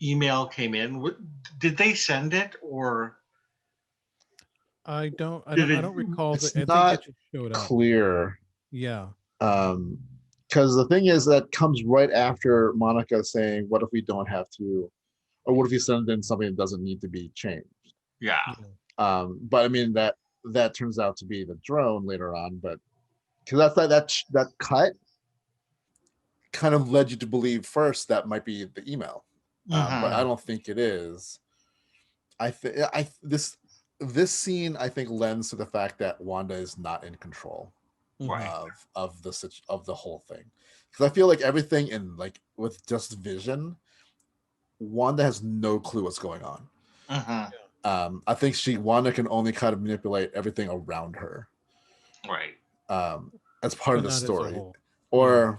email came in? Did they send it, or I don't recall. It's not clear. Yeah. Because the thing is that comes right after Monica saying, "What if we don't have to, or what if you send in something that doesn't need to be changed?" Yeah. But I mean that turns out to be the drone later on, but because that cut kind of led you to believe first that might be the email, but I don't think it is. This scene I think lends to the fact that Wanda is not in control of the whole thing, because I feel like everything in like with just Vision Wanda has no clue what's going on. I think Wanda can only kind of manipulate everything around her, right? As part of the not as a story, whole. or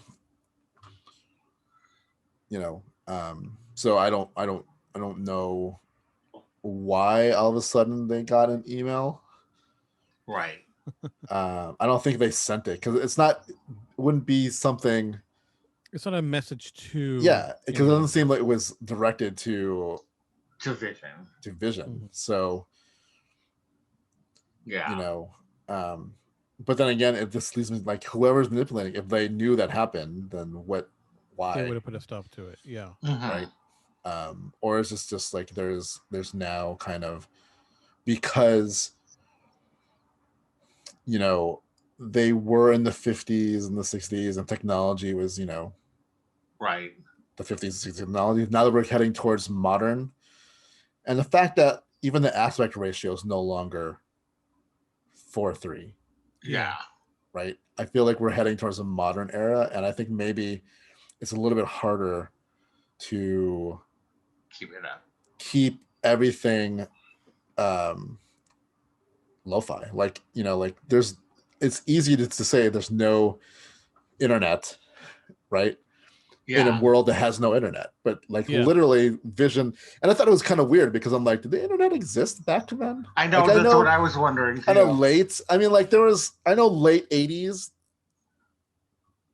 so I don't know why all of a sudden they got an email. Right. I don't think they sent it because it wouldn't be something. It's not a message to. Yeah, because it doesn't seem like it was directed to Vision. To Vision. Mm-hmm. So, yeah. But then again, if this leaves me like whoever's manipulating, if they knew that happened, then why? They would have put a stop to it. Yeah. Right. Or is this just like there's now kind of because they were in the 50s and the 60s and technology was right, the 50s and 60s technology. Now that we're heading towards modern, and the fact that even the aspect ratio is no longer 4:3. Yeah. Right. I feel like we're heading towards a modern era, and I think maybe it's a little bit harder to keep everything lo-fi. Like it's easy to say there's no internet, right? In a world that has no internet, but literally Vision. And I thought it was kind of weird because I'm like, did the internet exist back then? I know, that's what I was wondering too. I know late 80s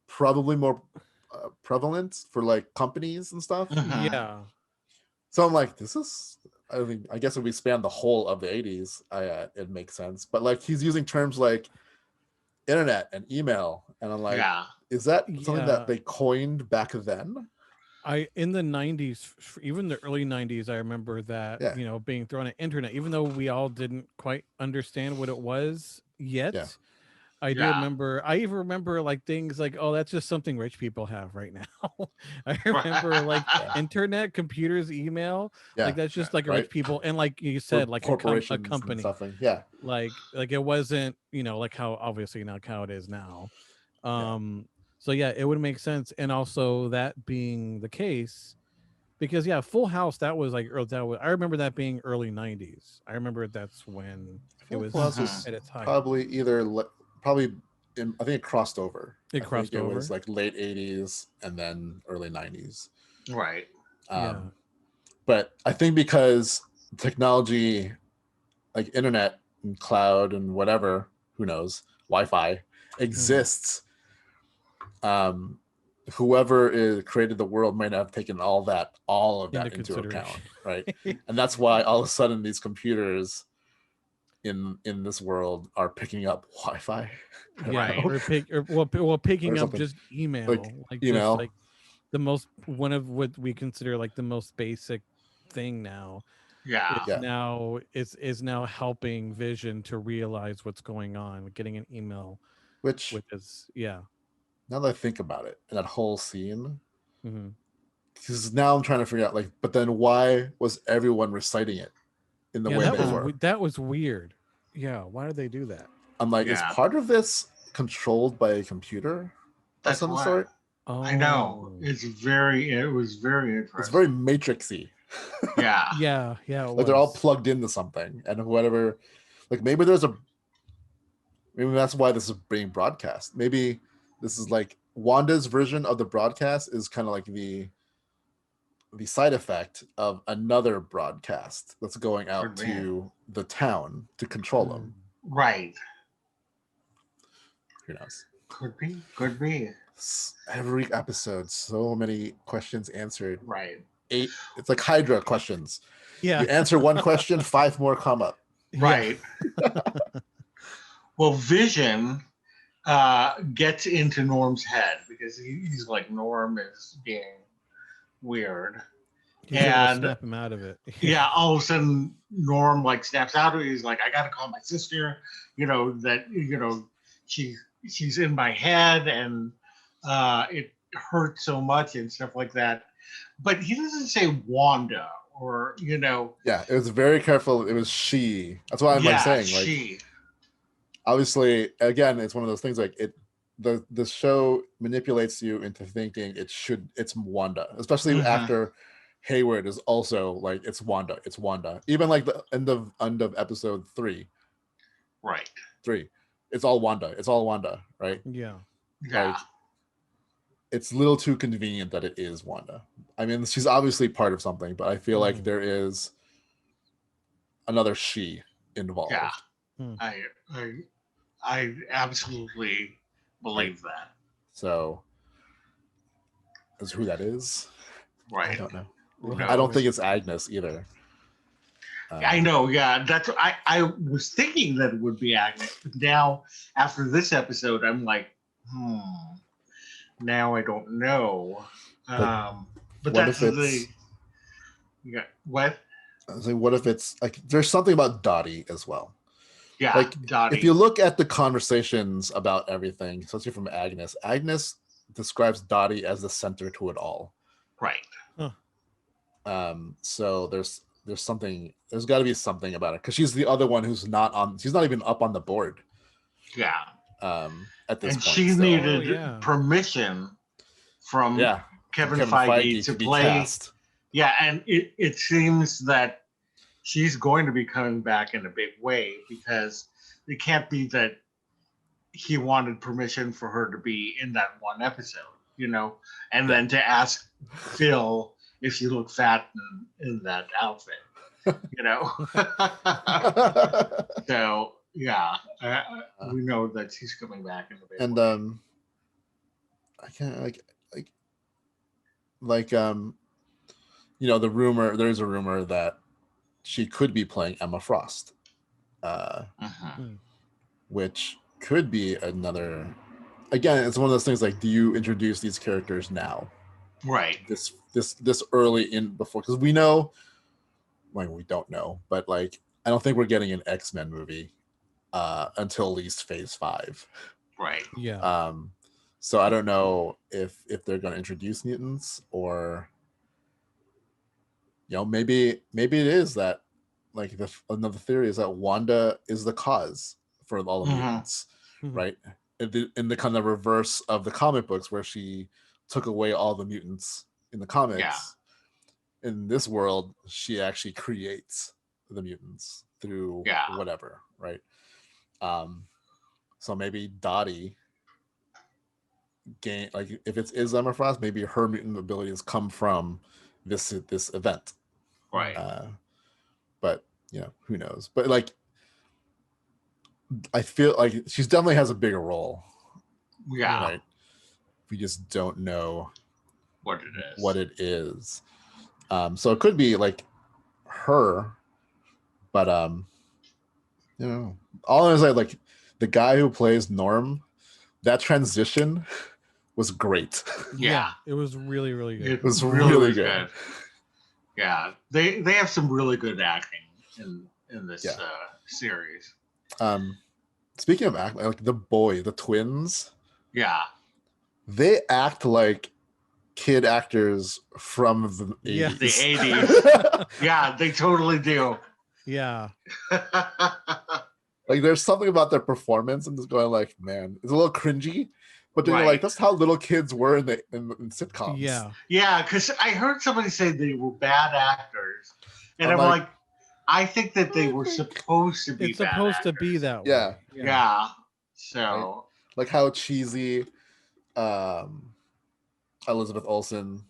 probably more prevalent for like companies and stuff. Yeah. So I'm like, I guess if we span the whole of the 80s, it makes sense. But like he's using terms like internet and email, and I'm like, is that something that they coined back then? In the 90s, even the early 90s, I remember that being thrown at internet, even though we all didn't quite understand what it was yet. Yeah. I do remember. I even remember like things like, "Oh, that's just something rich people have right now." I remember like internet, computers, email. Like that's just like a rich people, and like you said, like a company. Yeah. Like it wasn't like how obviously not how it is now. So yeah, it would make sense, and also that being the case, because Full House that was like I remember that being early 90s. I remember that's when it was at its height. Probably I think it crossed over. It was like late 80s and then early 90s. Right. But I think because technology, like internet and cloud and whatever, who knows, Wi-Fi exists. Whoever created the world might have taken all of that into account, right? And that's why all of a sudden these computers in this world are picking up Wi-Fi, right? Or picking up just email, like email. Just like the most one of what we consider like the most basic thing now. Is now helping Vision to realize what's going on, getting an email, which is Now that I think about it, and that whole scene, because now I'm trying to figure out but then why was everyone reciting it in the way they were? That was weird. Yeah, why did they do that? I'm like, is part of this controlled by a computer of some sort? I know. It was very interesting. It's very Matrixy. Yeah. Like they're all plugged into something, and whatever. Like maybe that's why this is being broadcast. Maybe this is like Wanda's version of the broadcast is kind of like the side effect of another broadcast that's going out to the town to control them. Right. Who knows? Could be. Every episode, so many questions answered. Right. 8. It's like Hydra questions. Yeah. You answer one question, 5 more come up. Right. Well, Vision gets into Norm's head because he's like, Norm is being weird. He's able to snap him out of it. All of a sudden Norm like snaps out of it. He's like, I gotta call my sister, she's in my head and it hurts so much and stuff like that. But he doesn't say Wanda or Yeah, it was very careful. It was she. That's why I'm saying she. Obviously, again, it's one of those things like the show manipulates you into thinking it's Wanda, especially after Hayward is also like it's Wanda. It's Wanda. Even like the end of episode 3. Right. 3. It's all Wanda. It's all Wanda, right? Yeah. Yeah. Like, it's a little too convenient that it is Wanda. I mean, she's obviously part of something, but I feel like there is another she involved. Yeah. I absolutely believe that. So, is who that is? Right. I don't know. Right. I don't think it's Agnes either. I know, yeah. That's I was thinking that it would be Agnes, but now after this episode, I'm like, now I don't know. But that's the what? I was like, what if it's like there's something about Dottie as well? Yeah, like Dottie. If you look at the conversations about everything, especially from Agnes describes Dottie as the center to it all. Right. So there's something. There's got to be something about it because she's the other one who's not on. She's not even up on the board. Yeah. At this point, she needed permission from Kevin Feige to play. Cast. Yeah, and it seems that she's going to be coming back in a big way because it can't be that he wanted permission for her to be in that one episode, and then to ask Phil if she looked fat in that outfit, So yeah, we know that she's coming back in a big way. And I can't the rumor. There's a rumor that she could be playing Emma Frost, which could be another. Again, it's one of those things like, do you introduce these characters now? Right. This early in before, because we know. Well, we don't know, but like, I don't think we're getting an X-Men movie until at least Phase 5. Right. Yeah. So I don't know if they're going to introduce mutants or. Maybe it is that, like, another theory is that Wanda is the cause for all the mutants, right? In the kind of reverse of the comic books, where she took away all the mutants in the comics. In this world, she actually creates the mutants through whatever, right? So maybe Dottie if it is Emma Frost, maybe her mutant abilities come from this event. Right. But who knows? But like, I feel like she definitely has a bigger role. Yeah. Right. We just don't know what it is. So it could be like her, but all I say, like, the guy who plays Norm, that transition was great. Yeah. It was really, really good. It was really good. Yeah, they have some really good acting in this series. Speaking of acting, like the twins. Yeah, they act like kid actors from the 80s. The 80s. Yeah, they totally do. Yeah. Like, there's something about their performance and just going like, man, it's a little cringy. But then you're like, that's how little kids were in sitcoms. Yeah. Yeah, because I heard somebody say they were bad actors. And I'm like, I think that they were supposed to be It's supposed to be that way. Yeah. Yeah. So. Right? Like how cheesy Elizabeth Olsen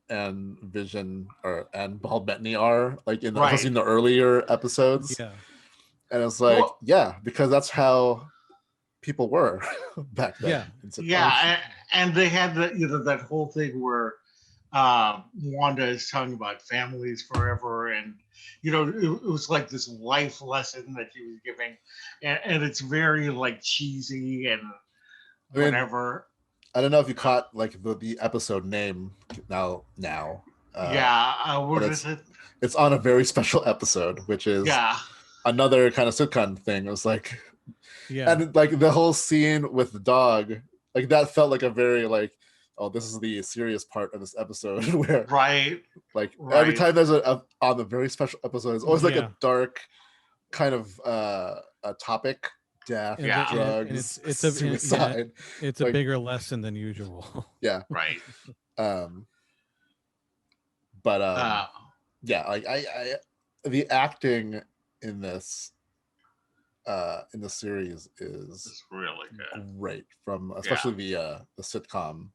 and Vision and Paul Bettany are, like, especially in the earlier episodes. Yeah. And it's like, because that's how people were back then. Yeah, and they had that whole thing where Wanda is talking about families forever, and it was like this life lesson that she was giving, and it's very like cheesy and whatever. I don't know if you caught like the episode name now. What is it? It's on a very special episode, which is another kind of sitcom thing. It was like. Yeah. And like the whole scene with the dog, like that felt like a very like, oh, this is the serious part of this episode where every time there's on the very special episode, it's always like a dark kind of a topic, death, drugs, and it's suicide. It's a bigger lesson than usual. Yeah. Right. But yeah, like the acting in this series is It's really good. great, from especially the sitcom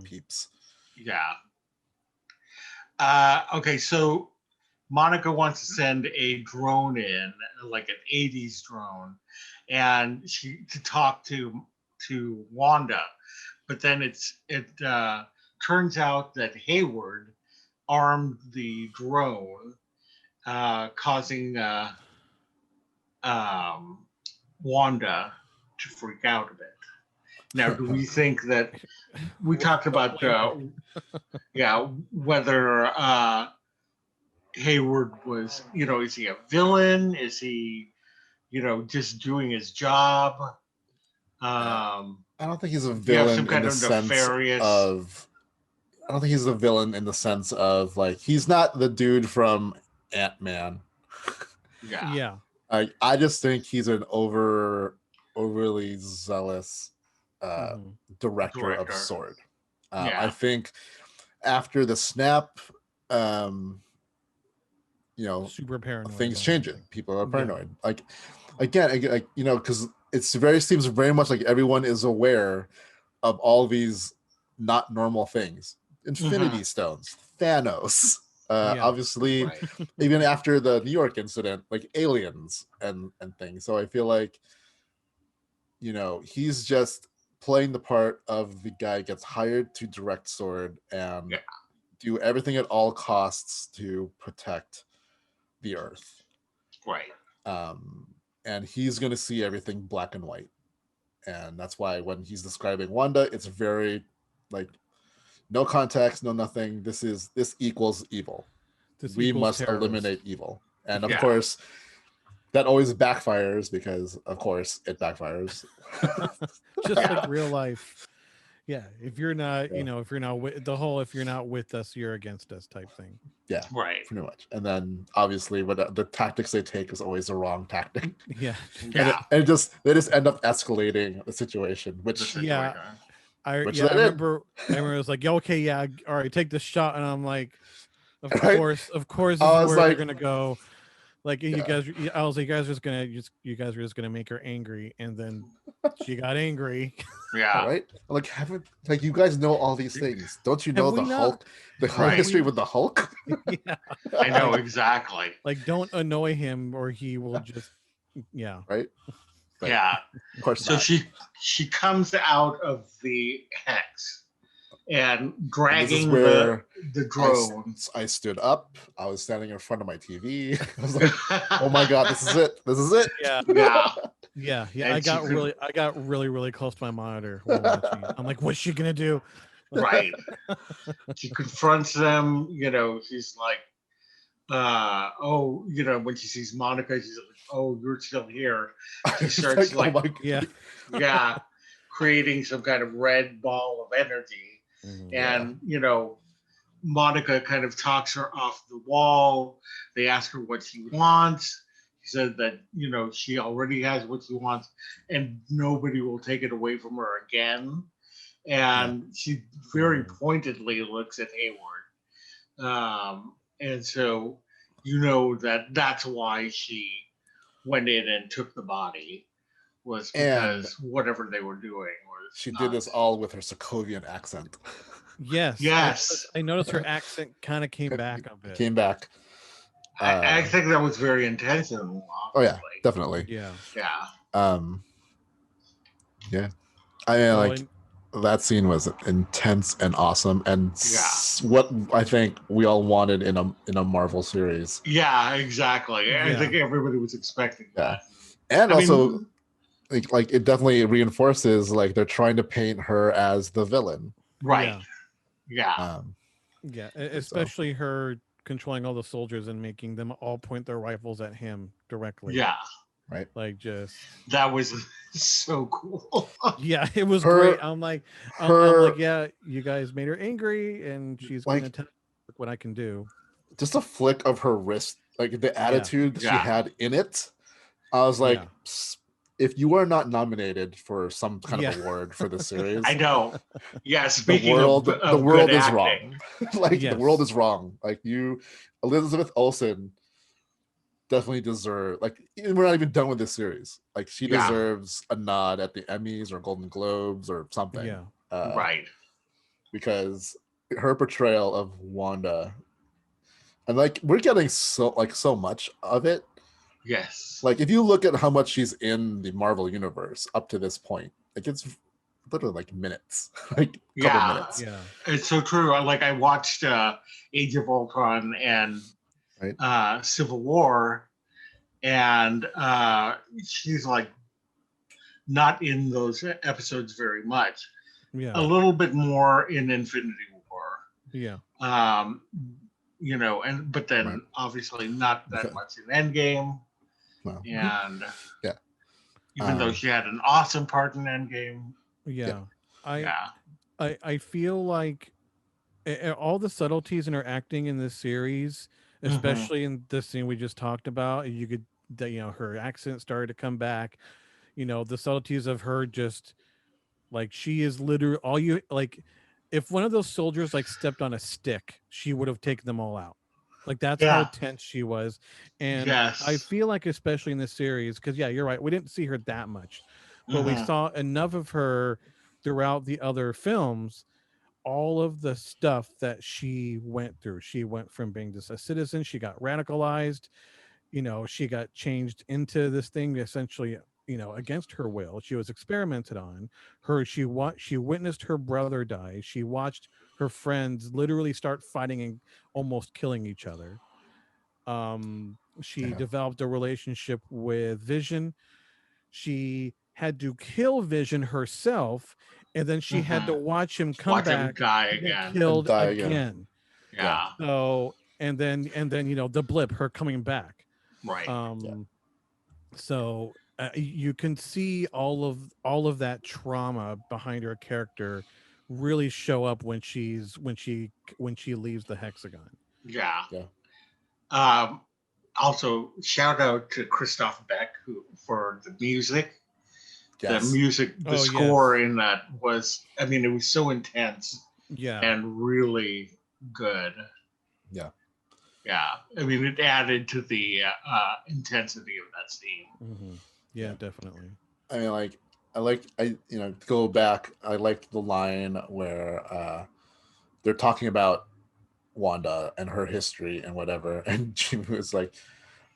peeps. Yeah. Okay, so Monica wants to send a drone in, like an 80s drone, and to talk to Wanda. But then it turns out that Hayward armed the drone, causing Wanda to freak out a bit. Now, do we think that we talked about whether Hayward was, is he a villain? Is he, just doing his job? I don't think he's a villain in the sense of. I don't think he's a villain in the sense of, like, he's not the dude from Ant-Man. Yeah. I just think he's an overly zealous director of S.W.O.R.D. I think after the snap, super paranoid. Things changing. People are paranoid. Like, again, because seems very much like everyone is aware of all these not normal things. Infinity Stones, Thanos, obviously, even after the New York incident, like aliens and things. So I feel like, he's just playing the part of the guy gets hired to direct S.W.O.R.D. and do everything at all costs to protect the Earth. Right. And he's going to see everything black and white. And that's why when he's describing Wanda, it's very, like, no context, no nothing. This equals evil. We must eliminate evil. And of course, that always backfires because, of course, it backfires. Just like real life. Yeah. If you're not, if you're not if you're not with us, you're against us type thing. Yeah. Right. Pretty much. And then obviously the tactics they take is always the wrong tactic. Yeah. And they just end up escalating the situation, which I remember it was like, all right, take this shot, and I'm like, of course this is where they're gonna go. Like, you guys, I was like, you guys are just gonna make her angry, and then she got angry. Yeah. Right. Like you guys know all these things, don't you know? The Hulk, the whole history with the Hulk. Yeah. I know exactly. Like, don't annoy him, or he will just. Yeah. Right. But, of course. So she comes out of the hex and dragging the drone. I stood up. I was standing in front of my TV. I was like, "Oh my god, this is it! This is it!" Yeah. I got really close to my monitor while watching it. I'm like, "What's she gonna do?" Right. She confronts them. She's like, when she sees Monica, she's like, "Oh, you're still here." She starts creating some kind of red ball of energy. And, Monica kind of talks her off the wall. They ask her what she wants. She said that, she already has what she wants and nobody will take it away from her again. And she very pointedly looks at Hayward. And so, that's why she went in and took the body, was because whatever they were doing was. She did this all with her Sokovian accent. Yes. I noticed her accent kind of came back a bit. Came back. I think that was very intentional. Obviously. Oh yeah, definitely. Yeah. Yeah. I mean, that scene was intense and awesome, and what I think we all wanted in a Marvel series. Yeah, exactly. I think everybody was expecting that. And also, like it definitely reinforces, like, they're trying to paint her as the villain. Right. Especially her controlling all the soldiers and making them all point their rifles at him directly. Right. Like, just that was so cool. Yeah, it was great. I'm like, you guys made her angry, and she's gonna tell what I can do. Just a flick of her wrist, like the attitude she had in it. I was like, if you are not nominated for some kind Yeah. of award for the series, I know. Yeah, the speaking world of the world good is acting. wrong. Like the world Yes. is wrong. Like you, Elizabeth Olsen definitely deserve, like, we're not even done with this series. Like she Yeah. deserves a nod at the Emmys or Golden Globes or something. Yeah. Right. Because her portrayal of Wanda, and like we're getting so much of it. Yes. Like if you look at how much she's in the Marvel universe up to this point, like it's literally like minutes, like a couple Yeah. minutes. Yeah. It's so true. Like I watched Age of Ultron and Right. Civil War, and she's like not in those episodes very much. Yeah. A little bit more in Infinity War. Yeah. You know, but then Right. obviously not that Okay. much in Endgame. No. And Yeah. even though she had an awesome part in Endgame. Yeah. Yeah. I feel like all the subtleties in her acting in this series, especially in the scene we just talked about, you could, you know, her accent started to come back. You know, the subtleties of her just like she is literally all you like. If one of those soldiers like stepped on a stick, she would have taken them all out. Like that's how Yeah. tense she was. And I Yes. feel like especially in this series, because yeah, you're right, we didn't see her that much, but we saw enough of her throughout the other films. All of the stuff that she went through, she went from being just a citizen, she got radicalized, you know, she got changed into this thing essentially, you know, against her will. She was experimented on. She witnessed her brother die. She watched her friends literally start fighting and almost killing each other. She developed a relationship with Vision. She had to kill Vision herself, and then she had to watch him come Watch him back die and get again. And killed die again. again. Yeah. So and then you know the blip, her coming back. Right. So you can see all of that trauma behind her character really show up when she leaves the hexagon. Yeah. Yeah. Also, shout out to Christoph Beck for the music. The Yes. music, the Oh, score yes. in that was, I mean, it was so intense Yeah. and really good. Yeah. Yeah. I mean, it added to the intensity of that scene. Yeah, definitely. I mean, like, you know, to go back, I liked the line where they're talking about Wanda and her history and whatever, and Jimmy was like,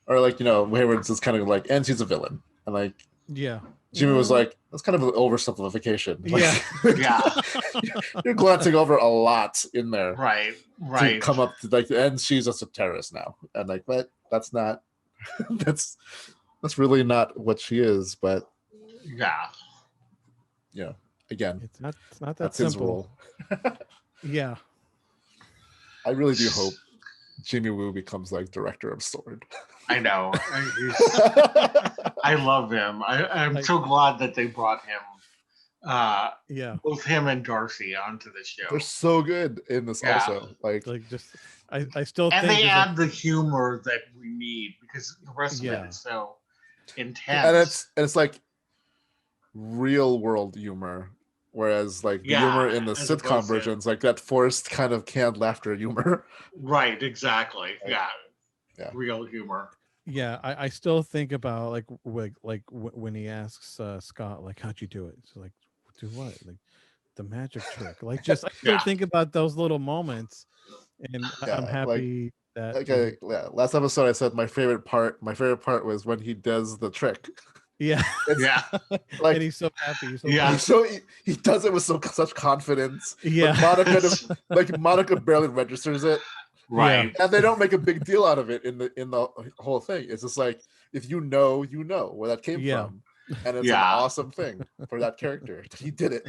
or like, you know, Hayward's just kind of like, and she's a villain, and like, Yeah. Jimmy was like, that's kind of an oversimplification. Yeah. Like, Yeah. you're glancing over a lot in there. Right. To Right. come up to like, and she's just a terrorist now, and like, but that's not, that's really not what she is. But Yeah. you know, again, It's not that that's simple. his role. Yeah. I really do hope Jimmy Woo becomes like director of Sword. I know. I love him. I'm so glad that they brought him. Yeah. Both him and Darcy onto the show. They're so good in this also. Like just I still and think they add the humor that we need because the rest of it is so intense. And it's like real world humor. Whereas like the humor in the sitcom versions, like that forced kind of canned laughter humor. Right, exactly. Yeah. Real humor. Yeah, I still think about like when he asks Scott, like, how'd you do it? It's like, do what? Like the magic trick. Like just I still think about those little moments, and I'm happy that last episode I said my favorite part was when he does the trick. Yeah. Like, and he's so happy. He does it with such confidence. Yeah. Like Monica barely registers it. Right. And they don't make a big deal out of it in the whole thing. It's just like, if you know where that came from. And it's an awesome thing for that character. He did it.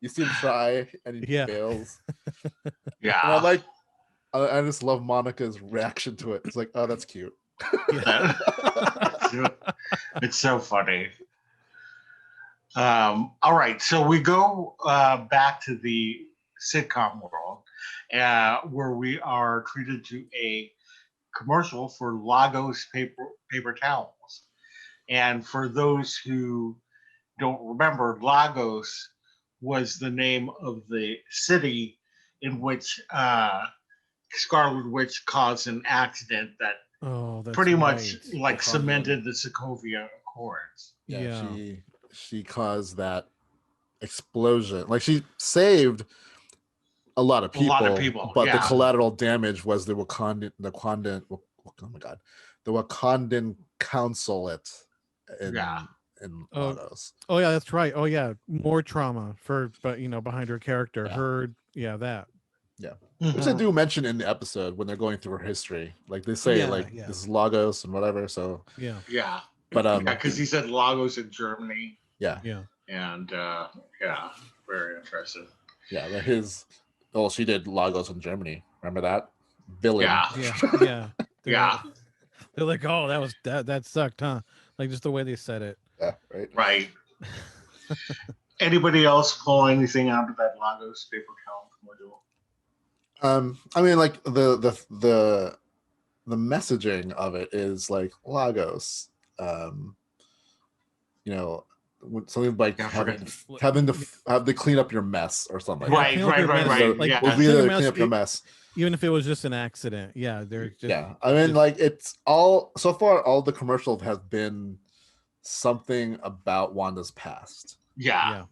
You see him try and he fails. Yeah. And I just love Monica's reaction to it. It's like, oh, that's cute. It's so funny. All right, so we go back to the sitcom world, where we are treated to a commercial for Lagos paper towels. And for those who don't remember, Lagos was the name of the city in which Scarlet Witch caused an accident that Oh, that's pretty much right. like The Congo. cemented the Sokovia Accords. Yeah, she caused that explosion. Like she saved a lot of people, but the yeah. collateral damage was the Wakandan. Oh my god, the Wakandan consulate in Yeah. Lagos. Oh yeah, that's right. Oh yeah, more trauma for, but behind her character, that. Yeah. Mhm. Which they do mention in the episode when they're going through her history. Like they say, this is Lagos and whatever. So yeah, but yeah, because he said Lagos in Germany, yeah, and yeah, very interesting. yeah. But she did Lagos in Germany. Remember that villain? Yeah. Yeah. They're like, oh, that sucked, huh? Like just the way they said it. Yeah, right. Right. Anybody else pull anything out of that Lagos paper towel module? I mean, like the messaging of it is like Lagos, something like having to have to clean up your mess or something. Right. Like, we'll be there to clean up your mess, even if it was just an accident. Yeah, they're just. Yeah, I mean, like it's all so far. All the commercials have been something about Wanda's past. Yeah.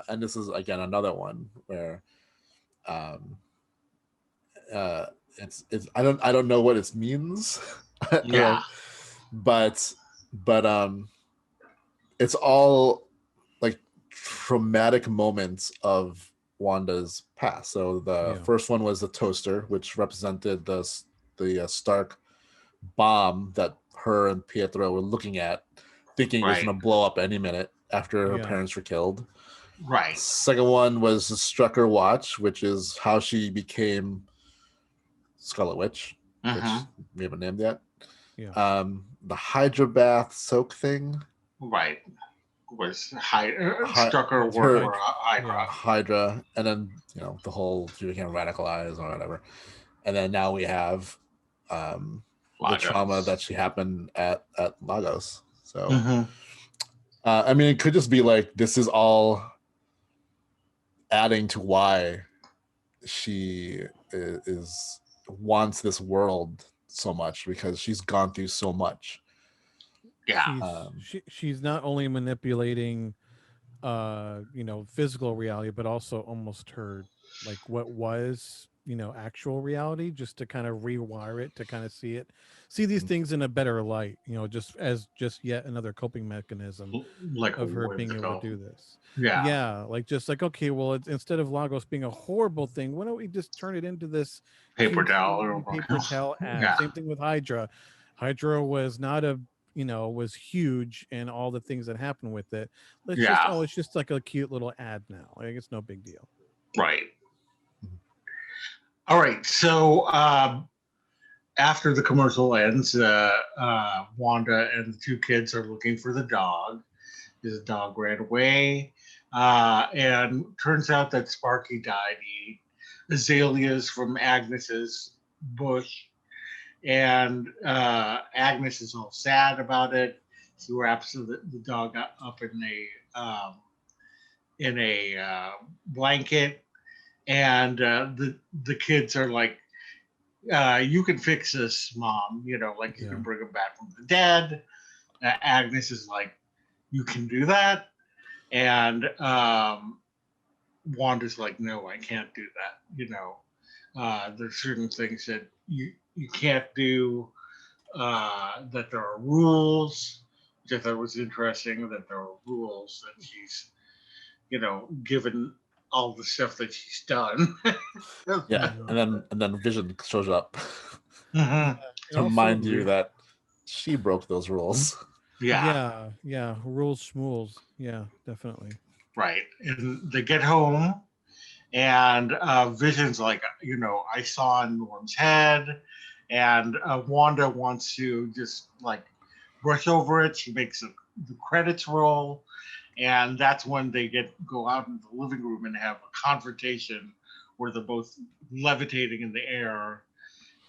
And this is again another one where, it's I don't know what it means. Yeah. but it's all like traumatic moments of Wanda's past. So the first one was the toaster, which represented the Stark bomb that her and Pietro were looking at, thinking it was going to blow up any minute after her parents were killed. Right. Second one was the Strucker watch, which is how she became Scarlet Witch, which we haven't named yet. Yeah. The Hydra bath soak thing. Right. Was Strucker or Hydra. Hydra, and then the whole she became radicalized or whatever, and then now we have the trauma that she happened at Lagos. So I mean, it could just be like this is all adding to why she wants this world so much, because she's gone through so much. Yeah. She's not only manipulating physical reality, but also almost her, like, what was actual reality, just to kind of rewire it, to kind of see these things in a better light, just as yet another coping mechanism, like of her being able to do this. Yeah. Like, just like, okay, well, instead of Lagos being a horrible thing, why don't we just turn it into this paper towel ad? Same thing with Hydra. Hydra was not was huge, and all the things that happened with it. It's just like a cute little ad now. Like, it's no big deal. Right. All right. So after the commercial ends, Wanda and the two kids are looking for the dog. His dog ran away. And turns out that Sparky died. He ate azaleas from Agnes's bush. And Agnes is all sad about it. She wraps the dog up in a blanket, and the kids are like, "You can fix this, Mom. You can bring him back from the dead." Agnes is like, "You can do that," and Wanda's like, "No, I can't do that. There's certain things that you can't do, that there are rules," which I thought was interesting, that there are rules that she's, given all the stuff that she's done. and then Vision shows up to remind you that she broke those rules. Yeah. Rules schmools. Yeah, definitely. Right. And they get home, and Vision's like, I saw in Norm's head, and Wanda wants to just like brush over it. She makes the credits roll, and that's when they go out in the living room and have a confrontation where they're both levitating in the air,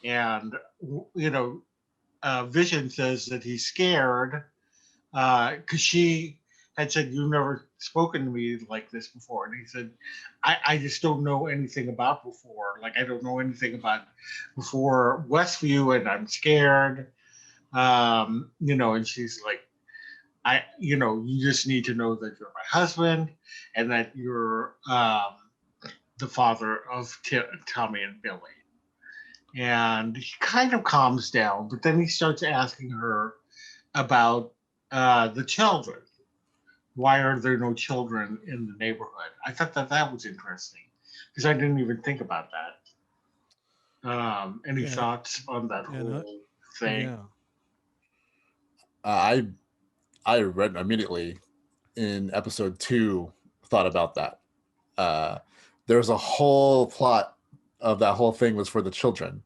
and Vision says that he's scared because she had said, "You've never spoken to me like this before," and he said, I just don't know anything about before. Like I don't know anything about before Westview, and I'm scared." And she's like, you just need to know that you're my husband and that you're the father of Tommy and Billy. And he kind of calms down, but then he starts asking her about the children. Why are there no children in the neighborhood? I thought that was interesting because I didn't even think about that. Any thoughts on that whole thing? Yeah. I read immediately in episode 2, thought about that. There's a whole plot of that whole thing was for the children.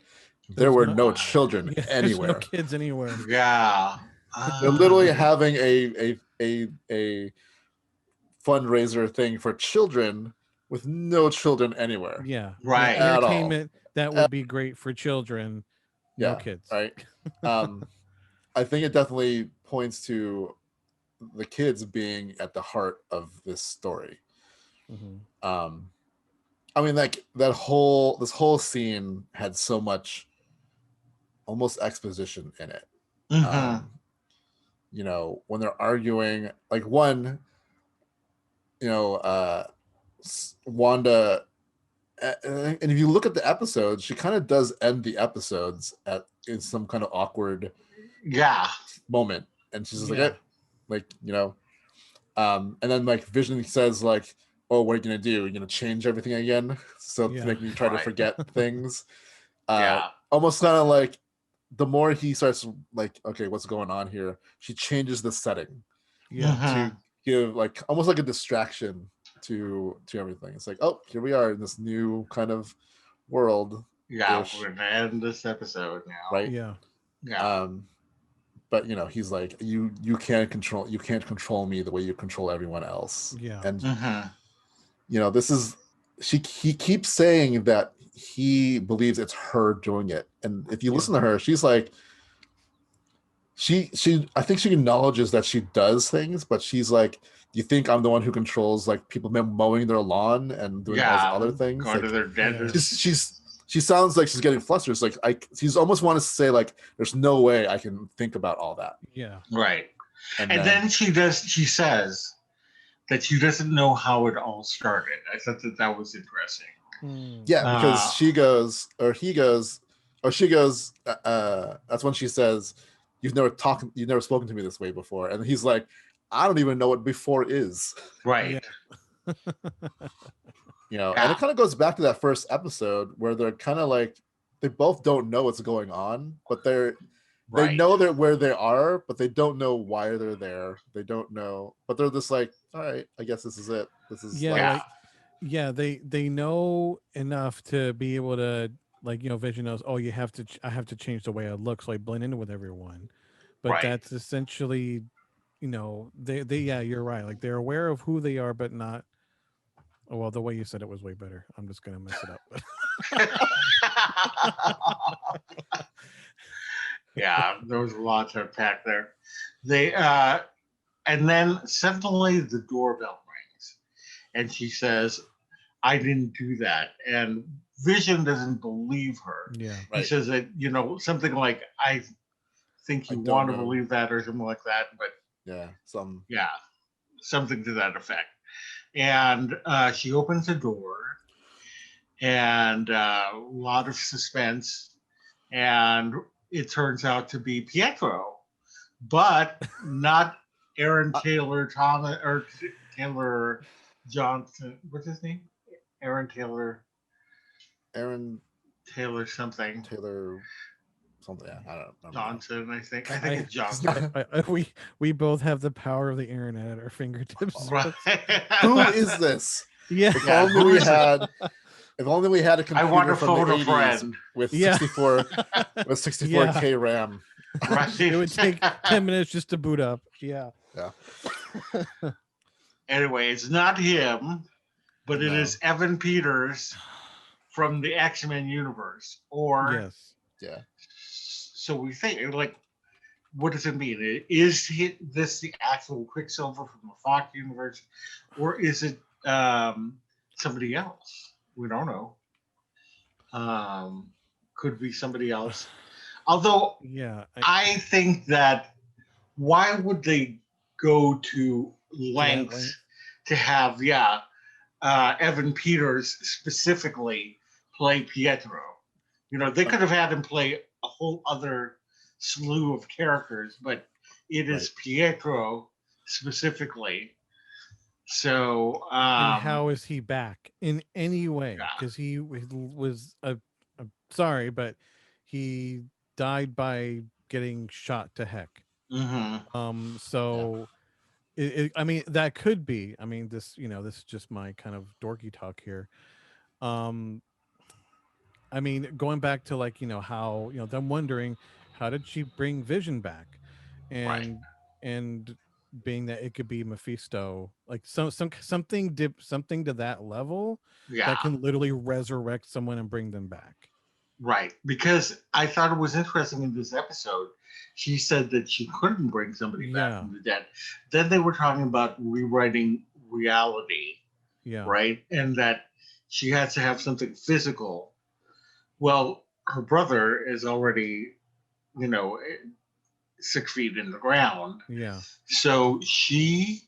There were no children anywhere. There's no kids anywhere. Yeah. They're literally having a fundraiser thing for children with no children anywhere. Yeah. Right. Yeah, entertainment that would be great for children. No kids. Right. I think it definitely points to the kids being at the heart of this story. Mm-hmm. I mean, like this whole scene had so much almost exposition in it. Mm-hmm. When they're arguing, like one, Wanda, and if you look at the episodes, she kind of does end the episodes in some kind of awkward moment, and she's just and then like Vision says like, "Oh, what are you gonna do? You're gonna change everything again, so to make me try to forget things." Almost kind of like the more he starts like, okay, what's going on here? She changes the setting, to give like almost like a distraction to everything. It's like, oh, here we are in this new kind of world. Yeah, we're gonna end this episode now, right? Yeah. But he's like, you can't control me the way you control everyone else. Yeah. And this is he keeps saying that he believes it's her doing it. And if you listen to her, she's like, she I think she acknowledges that she does things, but she's like, you think I'm the one who controls like people mowing their lawn and doing all these other things? Going like, to their dentist. She sounds like she's getting flustered. It's like she's almost want to say like, there's no way I can think about all that. Yeah. Right. And then she says that she doesn't know how it all started. I thought that was interesting. Yeah, because he goes, that's when she says, you've never spoken to me this way before. And he's like, I don't even know what before is. Right. Yeah. And it kind of goes back to that first episode where they're kind of like, they both don't know what's going on, but they know they're where they are, but they don't know why they're there. They don't know, but they're just like, all right, I guess this is it. This is they know enough to be able to, like, Vision knows, oh, I have to change the way I look so I blend in with everyone. But that's essentially, you're right. Like, they're aware of who they are, but not. Oh, well, the way you said it was way better. I'm just gonna mess it up. Yeah, there was a lot to unpack there. And then suddenly the doorbell rings, and she says, "I didn't do that." And Vision doesn't believe her. Yeah, he says that something like, "I think you want to believe that," or something like that. But something to that effect. And she opens the door, and a lot of suspense, and it turns out to be Pietro, but not Aaron Taylor Thomas or Taylor Johnson. What's his name? Aaron Taylor something. Yeah, I don't know. Johnson, I think it's Johnson. We both have the power of the internet at our fingertips. Right. Who is this? Yeah. If only we had a computer from the 80s with 64K RAM. Right. It would take 10 minutes just to boot up. Yeah. Anyway, it's not him, but it is Evan Peters from the X-Men universe. Or yeah. So we think, like, what does it mean? Is this the actual Quicksilver from the Fox universe, or is it somebody else? We don't know. Could be somebody else. Although Yeah, I think that why would they go to length. lengths to have Evan Peters specifically play Pietro? You know, they could have had him play a whole other slew of characters, but it is Pietro specifically. So, and how is he back in any way? Because he was sorry, but he died by getting shot to heck. So I mean, that could be. I mean, this this is just my kind of dorky talk here. I mean, going back to like how them wondering how did she bring Vision back, and and being that it could be Mephisto, like something to that level that can literally resurrect someone and bring them back. Right, because I thought it was interesting in this episode. She said that she couldn't bring somebody back from the dead. Then they were talking about rewriting reality, right, and that she has to have something physical. Well, her brother is already, 6 feet in the ground. Yeah. So she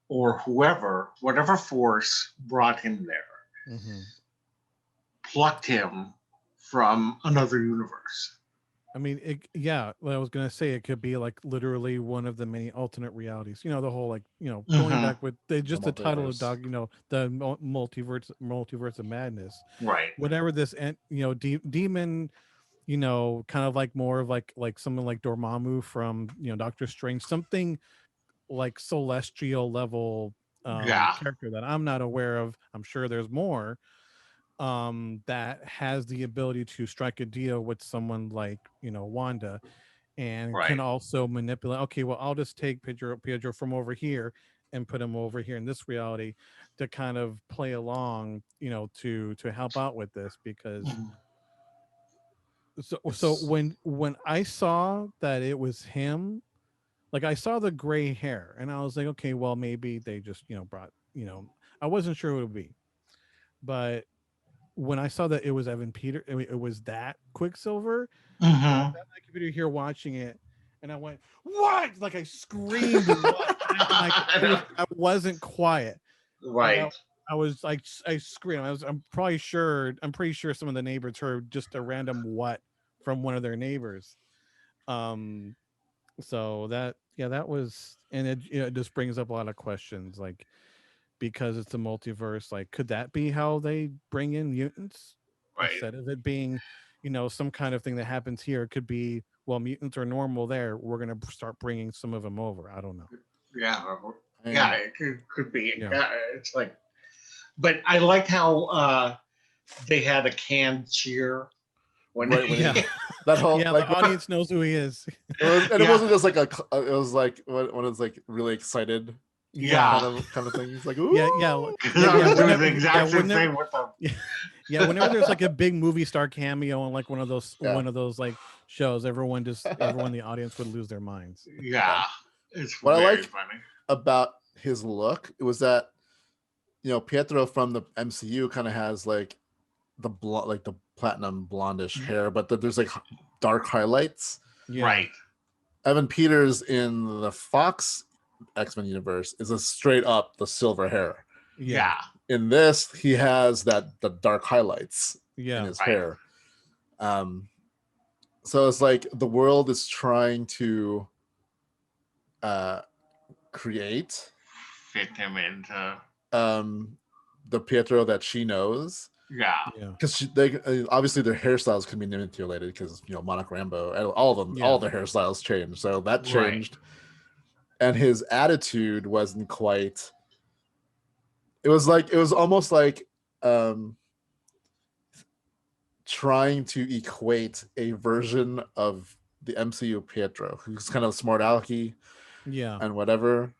or whoever, whatever force brought him there, plucked him from another universe. I mean, I was gonna say it could be like literally one of the many alternate realities. The whole like going back with the title of dog. The multiverse of madness. Right. Whatever this demon. Kind of like more of like someone like Dormammu from Doctor Strange, something like celestial level character that I'm not aware of. I'm sure there's more that has the ability to strike a deal with someone like Wanda, and can also manipulate. Okay, well, I'll just take Pedro from over here and put him over here in this reality to kind of play along, to help out with this, because so when I saw that it was him, like I saw the gray hair and I was like, okay, well, maybe they just brought I wasn't sure what it would be, but when I saw that it was Evan Peter, it was that Quicksilver. I was at my computer here watching it, and I went, "What?" Like I screamed. I wasn't quiet. Right. I was like, I screamed. I'm pretty sure some of the neighbors heard just a random "what" from one of their neighbors. So that was, and it just brings up a lot of questions, like, because it's a multiverse, like could that be how they bring in mutants instead of it being some kind of thing that happens here? It could be, well, mutants are normal there, we're going to start bringing some of them over. I don't know. It could be. It's like, but I like how they had a canned cheer when that whole the audience knows who he is. It wasn't just like it was like when it's like really excited kind of thing. He's like, ooh. Doing the exact same thing with them. Whenever there's like a big movie star cameo on like one of those like shows, everyone in the audience would lose their minds. It's what very I like funny about his look, it was that Pietro from the MCU kind of has like the platinum blondish hair, but there's like dark highlights. Right. Evan Peters in the Fox X-Men universe is a straight up the silver hair. In this, he has the dark highlights in his hair. So it's like the world is trying to fit him into the Pietro that she knows. Because they obviously their hairstyles can be manipulated, because Monica Rambeau and all of them, all their hairstyles changed, so that changed. And his attitude wasn't quite. It was almost like trying to equate a version of the MCU Pietro, who's kind of smart alecky, and whatever.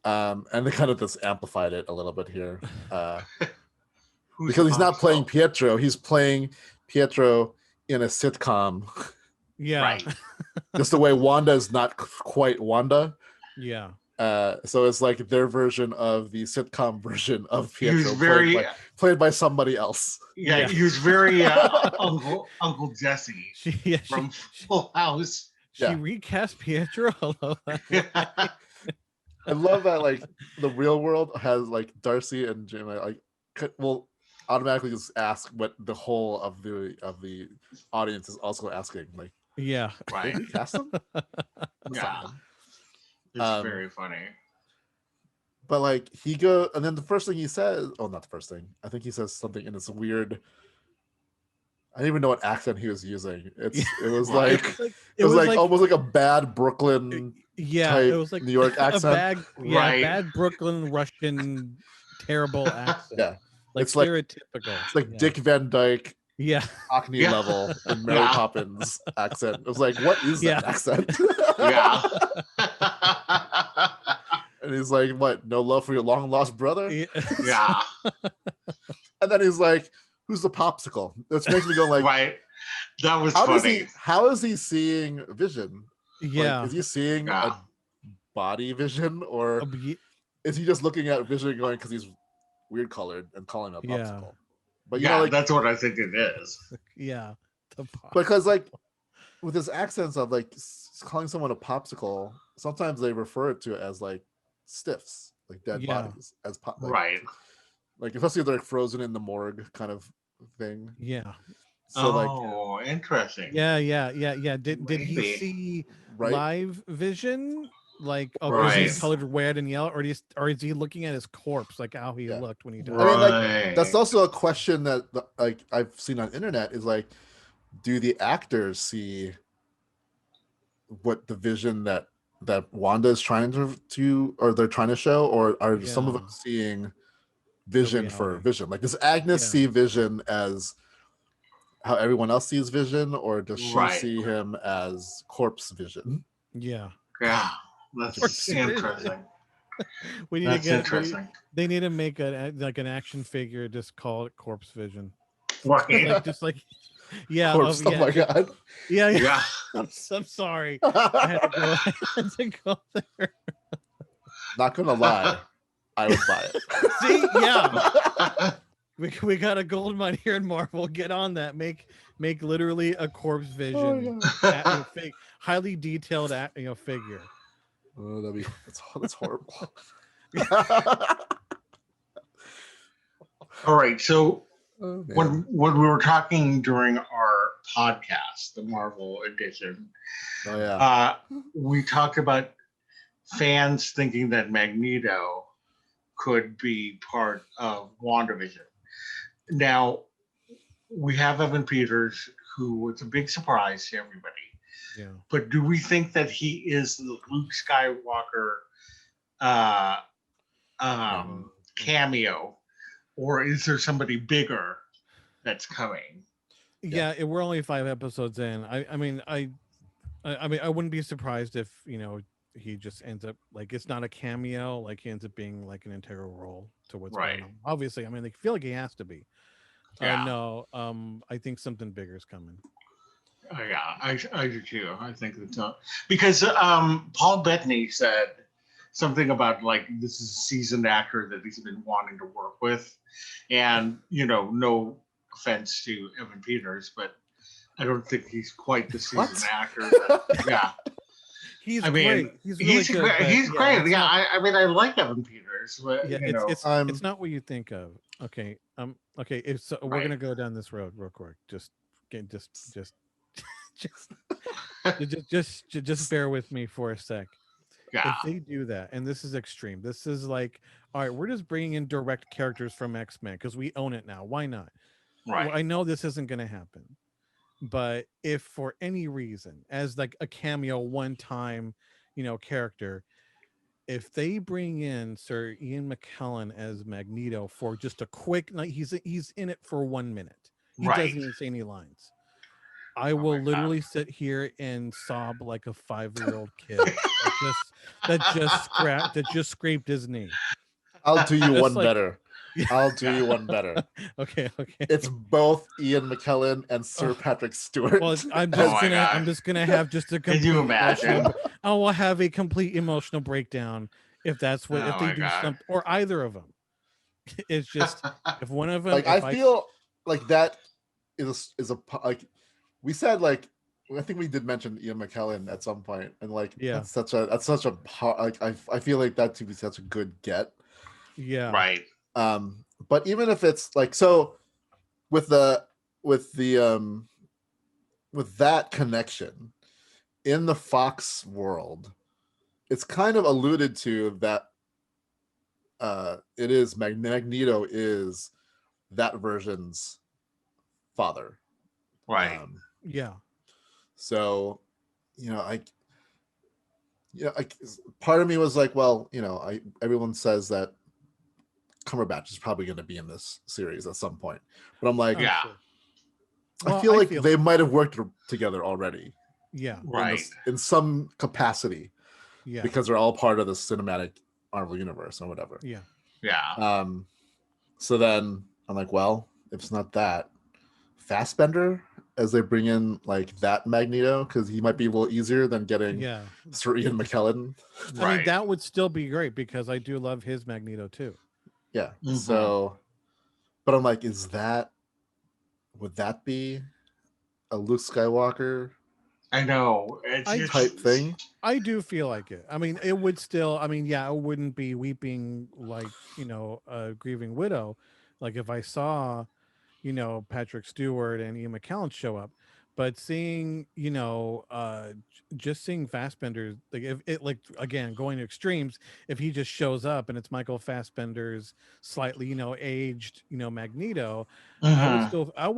And they kind of just amplified it a little bit here. Because he's not playing Pietro, he's playing Pietro in a sitcom Yeah. Right. Just the way Wanda is not quite Wanda. Yeah. So it's like their version of the sitcom version of He was Pietro, very, played by somebody else. yeah, Yeah. he was very Uncle Jesse from Full House. She recast Pietro. I love that. Yeah. I love that like the real world has like Darcy and Jim like will automatically just ask what the whole of the audience is also asking. Like, Yeah. Right. did we cast them? Yeah. It's very funny. But like he go, and then the first thing he says, oh, not the first thing. I think he says something in this weird. I don't even know what accent he was using. It was like it was like almost like a bad Brooklyn. It was like New York accent. bad Brooklyn Russian terrible accent. Yeah, like it's like stereotypical. It's like Dick Van Dyke. Yeah. Cockney level in Mary Poppins accent. It was like, what is that accent? Yeah. And he's like, what? No love for your long lost brother? Yeah. And then he's like, who's the popsicle? Which makes me go like, right. That was funny. How is he seeing Vision? Yeah. Like, is he seeing a body Vision, or is he just looking at Vision going because he's weird colored and calling him a popsicle? But you know, like, that's what I think it is. Yeah. Because like with his accents of like calling someone a popsicle, sometimes they refer to it as like stiffs, like dead bodies, as right. Like especially if they're frozen in the morgue kind of thing. Yeah. So interesting. Yeah. Did he see live Vision? Like, is he colored red and yellow, or is he looking at his corpse, like how he looked when he died? I mean, like that's also a question that like I've seen on internet is like, do the actors see what the Vision that Wanda is trying to or they're trying to show, or are some of them seeing Vision for Vision? Like, does Agnes see Vision as how everyone else sees Vision, or does she see him as corpse Vision? Yeah. That's interesting. We need to get interesting. They need to make an action figure, just call it Corpse Vision. Right. Just like Corpse, oh my god. Yeah. I'm sorry. I had to go there. Not gonna lie, I would buy it. See, yeah. We got a gold mine here in Marvel. Get on that. Make literally a Corpse Vision, highly detailed figure. Oh, that's horrible. All right. So when we were talking during our podcast, the Marvel edition, we talked about fans thinking that Magneto could be part of WandaVision. Now, we have Evan Peters, who was a big surprise to everybody. Yeah. But do we think that he is the Luke Skywalker cameo, or is there somebody bigger that's coming? Yeah, we're only 5 episodes in. I mean, I wouldn't be surprised if he just ends up like it's not a cameo, like he ends up being like an integral role to what's going on. Obviously, I mean, they feel like he has to be. No, I think something bigger is coming. I do too. I think that's because Paul Bettany said something about like this is a seasoned actor that he's been wanting to work with, and no offense to Evan Peters, but I don't think he's quite the seasoned actor. He's great. He's really good. He's great. Yeah, I mean, I like Evan Peters, but it's not what you think of. Okay, we're gonna go down this road real quick. Just bear with me for a sec. If they do that, and this is extreme, this is like, all right, we're just bringing in direct characters from X-Men because we own it now. Why not? Right. I know this isn't going to happen, but if for any reason, as like a cameo, one-time, character, if they bring in Sir Ian McKellen as Magneto for just a quick, like he's in it for 1 minute, he doesn't even say any lines. I will literally sit here and sob like a 5-year-old kid that just scraped his knee. I'll do you one better. I'll do you one better. Okay. It's both Ian McKellen and Sir Patrick Stewart. Well, I'm God. just gonna have just a Can complete you imagine? I will have a complete emotional breakdown if that's what Oh if they my do God. something, or either of them. It's just if one of them. Like I feel like that is a like we said, like I think we did mention Ian McKellen at some point, and like Yeah. that's such a like I feel like that to be such a good get. Yeah. Right. But even if it's like so with the with that connection in the Fox world, it's kind of alluded to that it is Magneto is that version's father. Right. Yeah. So, part of me was like, well, everyone says that Cumberbatch is probably going to be in this series at some point, but I'm like, Yeah. Sure. Well, I feel like they might have worked together already. Yeah. Right. In some capacity. Yeah. Because they're all part of the cinematic Marvel universe or whatever. Yeah. Yeah. So then I'm like, well, if it's not that, Fassbender, as they bring in like that Magneto, because he might be a little easier than getting Sir Ian McKellen. I mean, that would still be great because I do love his Magneto too. Yeah. Mm-hmm. So, but I'm like, would that be a Luke Skywalker? I know. It's type thing. I do feel like it. I mean, it would still, I mean, yeah, it wouldn't be weeping like, a grieving widow. Like if I saw, Patrick Stewart and Ian McKellen show up, but seeing, just seeing Fassbender's, like if it, like, again, going to extremes, if he just shows up and it's Michael Fassbender's slightly, aged, Magneto, I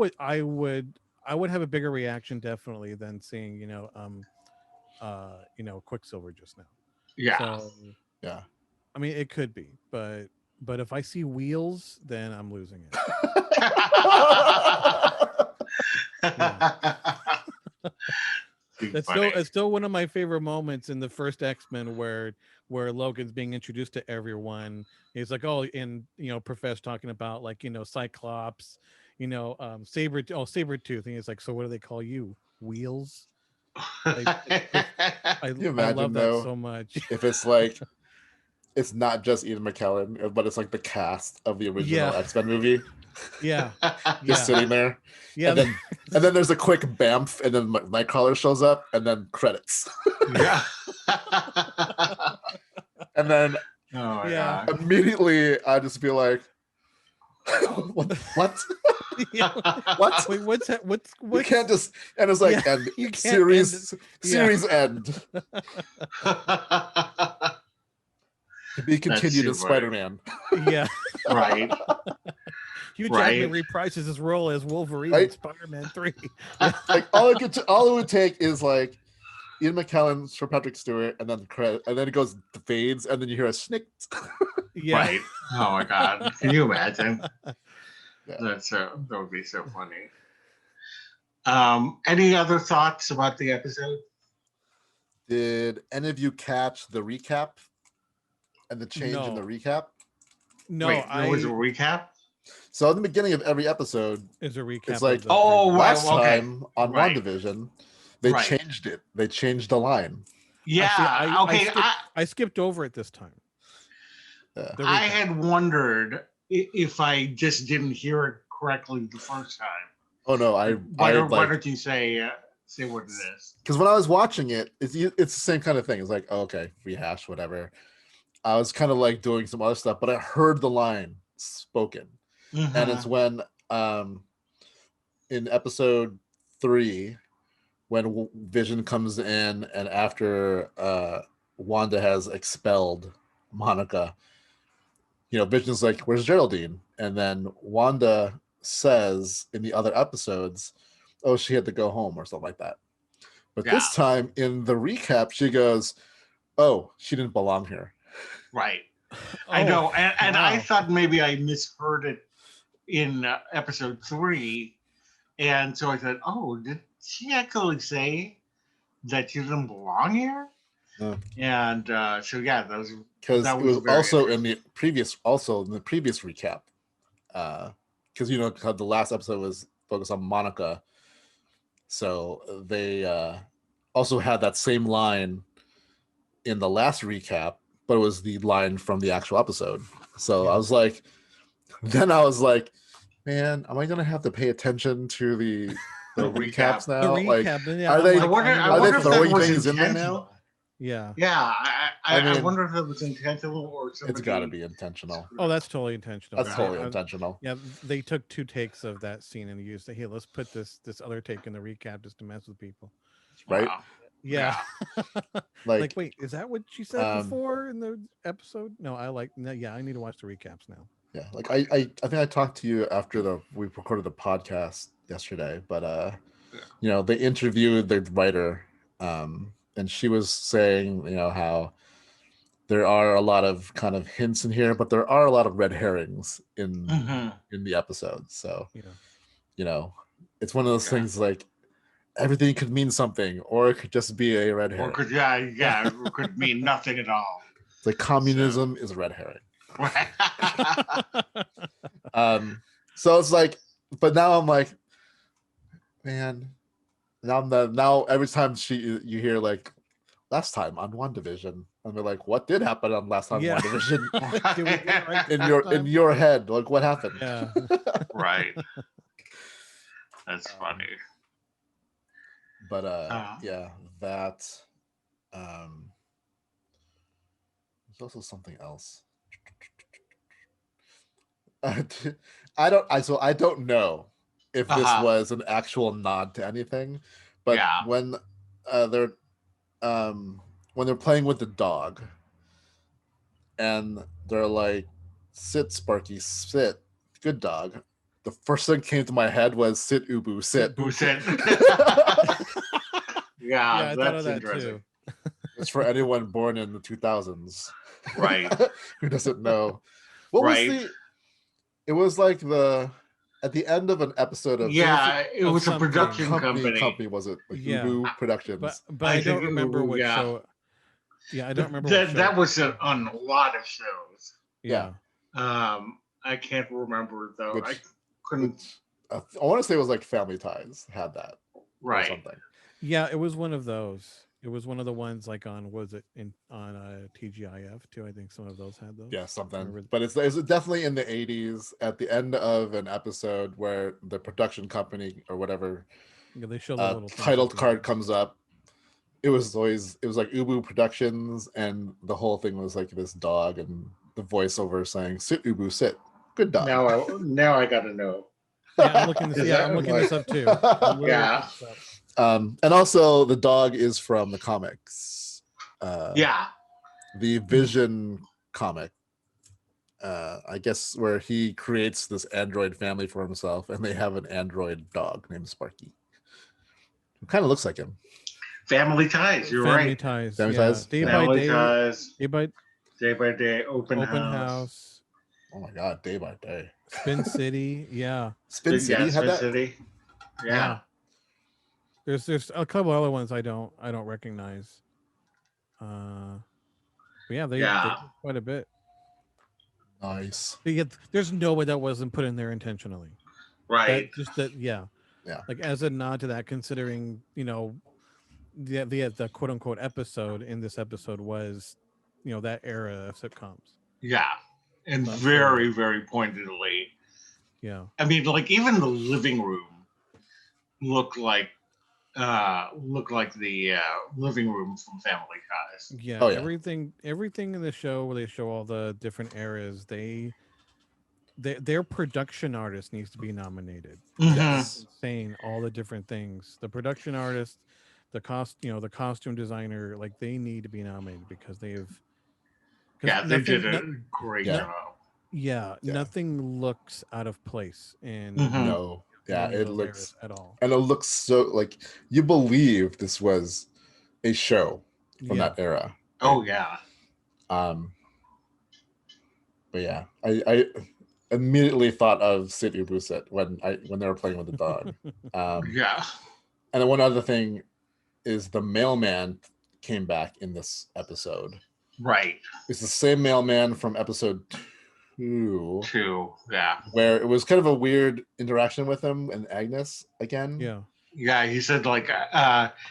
would have a bigger reaction definitely than seeing, Quicksilver just now. Yeah. So, yeah. I mean, it could be, but if I see wheels, then I'm losing it. It's still one of my favorite moments in the first X-Men where Logan's being introduced to everyone. He's like, oh, and Professor talking about like, Cyclops, Sabretooth, and he's like, so what do they call you? Wheels? I love that so much. If it's like it's not just Ian McKellen, but it's like the cast of the original X-Men movie. Yeah. Just sitting there. Yeah. And then there's a quick bamf, and then Nightcrawler shows up, and then credits. Yeah. And then God. immediately I just feel like, what? What? Wait, what's you can't just, and it's like end series end. To be continued in Spider-Man. Yeah. Right. Hugh Jackman reprises his role as Wolverine in Spider-Man 3. Like all it would take is like Ian McKellen for Patrick Stewart, and then credit, and then it goes to fades, and then you hear a snick. Yeah. Right. Oh my God. Can you imagine? That would be so funny. Any other thoughts about the episode? Did any of you catch the recap and the change in the recap? No, wait, there was a recap. So in the beginning of every episode, is a recap. It's like last time on WandaVision, they changed it. They changed the line. Yeah. I skipped over it this time. I had wondered if I just didn't hear it correctly the first time. Oh no, why don't you say what it is? Because when I was watching it, it's the same kind of thing. It's like, oh, okay, rehash, whatever. I was kind of like doing some other stuff, but I heard the line spoken. Mm-hmm. And it's when in episode 3, when Vision comes in and after Wanda has expelled Monica, Vision's like, where's Geraldine? And then Wanda says in the other episodes, oh, she had to go home or something like that. But this time in the recap, she goes, oh, she didn't belong here. Right. I know. And I thought maybe I misheard it in episode 3. And so I said, oh, did she actually say that she didn't belong here? No. And so, that was... Because it was also in the previous recap. because how the last episode was focused on Monica, so they also had that same line in the last recap, but it was the line from the actual episode. So I was like, man, am I gonna have to pay attention to the recaps now? The recap, like, yeah, are they I wonder if throwing that was things in there now? Yeah. Yeah, I mean, wonder if it was intentional or somebody. It's got to be intentional. Oh, that's totally intentional. That's totally intentional. Yeah, they took 2 takes of that scene and used it. Hey, let's put this other take in the recap just to mess with people. Right? Wow. Yeah. Like, wait, is that what she said before in the episode? No, I need to watch the recaps now. Yeah, like I think I talked to you after we recorded the podcast yesterday, but they interviewed the writer, and she was saying, how there are a lot of kind of hints in here, but there are a lot of red herrings in the episode. So, it's one of those things like everything could mean something, or it could just be a red herring. Or it could mean nothing at all. It's like communism is a red herring. So it's like, but now I'm like, man, now every time you hear like last time on WandaVision, and they're like, what did happen on last time WandaVision? in your head, like what happened? Yeah. Right. That's funny. But that there's also something else. I don't know if this was an actual nod to anything, but when they're playing with the dog and they're like, sit Sparky, sit, good dog, the first thing came to my head was sit Ubu, sit. Sit. I thought that's of that interesting. too. It's for anyone born in the 2000s, Right? Who doesn't know what was it was like at the end of an episode of it was a production company was it like Ubu Productions, but I don't remember what show. Yeah, I don't remember that was on a lot of shows. Yeah. I can't remember though. I couldn't. I want to say it was like Family Ties had that, right? Or something. Yeah, it was one of those. It was one of the ones like on TGIF too. I think some of those had those. Yeah, something. But it's definitely in the 80s at the end of an episode where the production company or whatever they show the little title card comes up. It was like Ubu Productions, and the whole thing was like this dog and the voiceover saying, "Sit Ubu, sit, good dog." Now I gotta know. Yeah, I'm looking this up too. Yeah. And also the dog is from the comics. The Vision comic. I guess where he creates this android family for himself, and they have an android dog named Sparky. It kind of looks like him. Family Ties. You're Family right. Ties. Family Ties. Day Family Ties. Day by day. Open House. Oh my God! Day by Day. Spin City. Yeah. Spin City had Spin that. City. Yeah. There's a couple other ones I don't recognize. But they did quite a bit. Nice. But yet, there's no way that wasn't put in there intentionally. Right. Yeah. Like as a nod to that, considering the quote unquote episode in this episode was, that era of sitcoms. Yeah, and very very pointedly. Yeah. I mean, like even the living room looked like the living room from Family Ties. Yeah, everything in the show where they show all the different eras, their production artist needs to be nominated. Yes. Insane, all the different things. The production artist, the costume designer, like they need to be nominated because they did a great job. Yeah, nothing looks out of place in No. Yeah, it looks at all. And it looks so like you believe this was a show from that era. Oh yeah. But yeah, I immediately thought of City Buset when they were playing with the dog. Yeah. And then one other thing is the mailman came back in this episode. Right. It's the same mailman from episode 2. 2, yeah. Where it was kind of a weird interaction with him and Agnes again. Yeah. Yeah, he said like,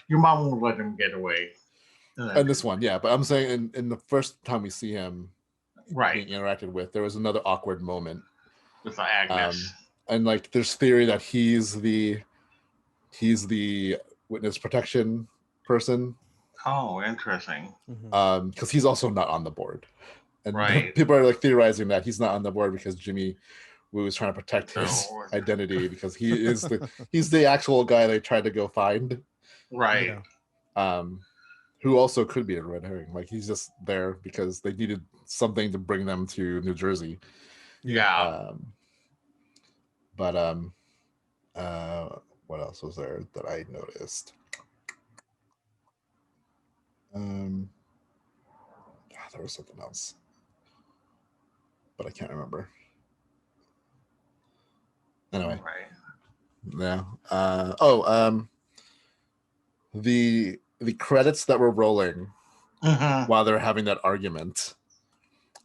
your mom won't let him get away. And this one, yeah. But I'm saying in the first time we see him right being interacted with, there was another awkward moment. with Agnes. And like there's theory that he's the witness protection person. Oh, interesting. Because he's also not on the board. And right. people are like theorizing that he's not on the board because Jimmy Woo is trying to protect his identity because he is he's the actual guy they tried to go find. Right. Yeah. Who also could be a red herring. Like he's just there because they needed something to bring them to New Jersey. Yeah. What else was there that I noticed? There was something else, but I can't remember. Anyway, right. Yeah. The credits that were rolling while they're having that argument.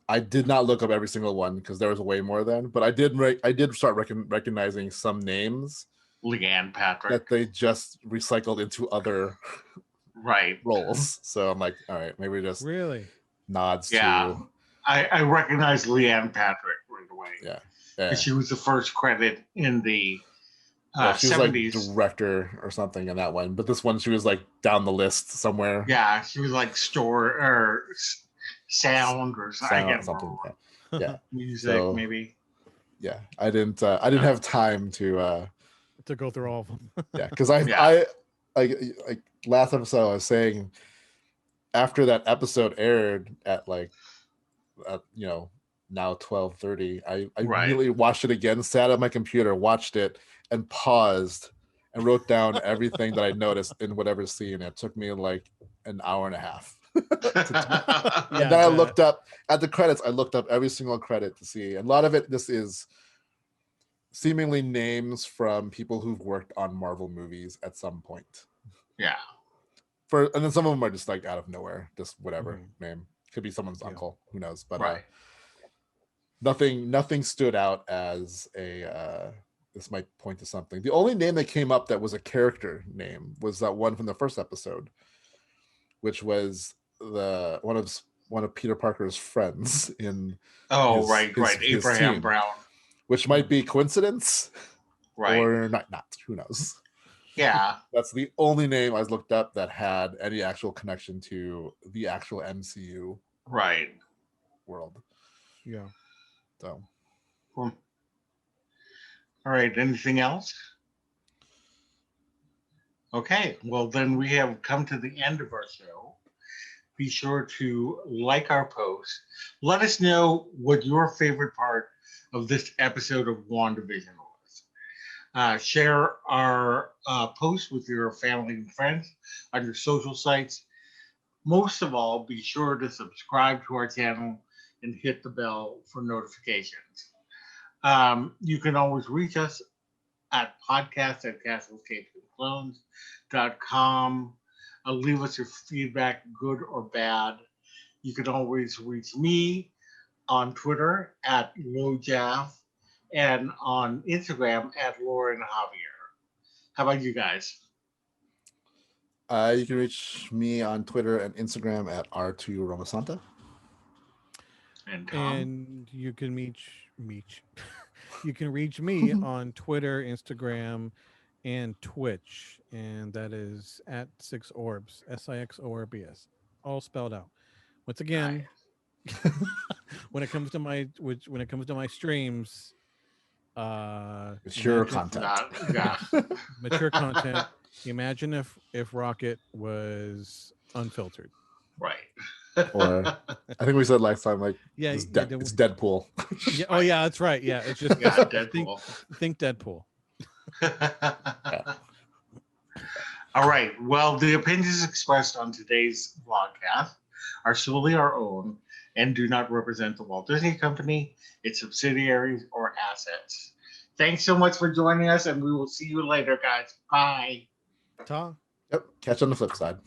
I did not look up every single one because there was way more than, but I did start recognizing some names. Leanne Patrick that they just recycled into other roles. So I'm like, all right, maybe just really nods to. I recognize Leanne Patrick right away. Yeah. Because she was the first credit in the she was 70s. Like director or something in that one, but this one she was like down the list somewhere. Yeah, she was like store or sound or something. Yeah, music maybe. Yeah, I didn't have time to go through all of them. Yeah, because I last episode I was saying after that episode aired at now 12:30, I immediately watched it again, sat at my computer, watched it, and paused and wrote down everything that I noticed in whatever scene. It took me like an hour and a half. And then I looked up at the credits. I looked up every single credit to see, and a lot of it this is seemingly names from people who've worked on Marvel movies at some point. Yeah. And then some of them are just like out of nowhere, just whatever name. Could be someone's uncle, who knows? But nothing stood out as a this might point to something. The only name that came up that was a character name was that one from the first episode, which was one of Peter Parker's friends in his Abraham team, Brown, which might be coincidence, or not. Who knows? Yeah, that's the only name I looked up that had any actual connection to the actual MCU world. Yeah. So. Cool. All right. Anything else? Okay. Well, then we have come to the end of our show. Be sure to like our post. Let us know what your favorite part of this episode of WandaVision was. Share our post with your family and friends on your social sites. Most of all, be sure to subscribe to our channel and hit the bell for notifications. You can always reach us at podcast@castlescapesandclones.com. Leave us your feedback, good or bad. You can always reach me on Twitter at LowJaff and on Instagram at Loren Javier. How about you guys? You can reach me on Twitter and Instagram at R2Romasanta. And Thom? And you can you can reach me on Twitter, Instagram, and Twitch, and that is at 6orbs, SIXORBS, all spelled out. Once again, when it comes to my streams, mature content. Mature content. Imagine if Rocket was unfiltered. Right. Or I think we said last time, like, it's Deadpool. Yeah, oh yeah, that's right. Yeah, it's just Deadpool. Think Deadpool. All right. Well, the opinions expressed on today's vlogcast are solely our own and do not represent the Walt Disney Company, its subsidiaries, or assets. Thanks so much for joining us, and we will see you later, guys. Bye. Yep. Catch you on the flip side.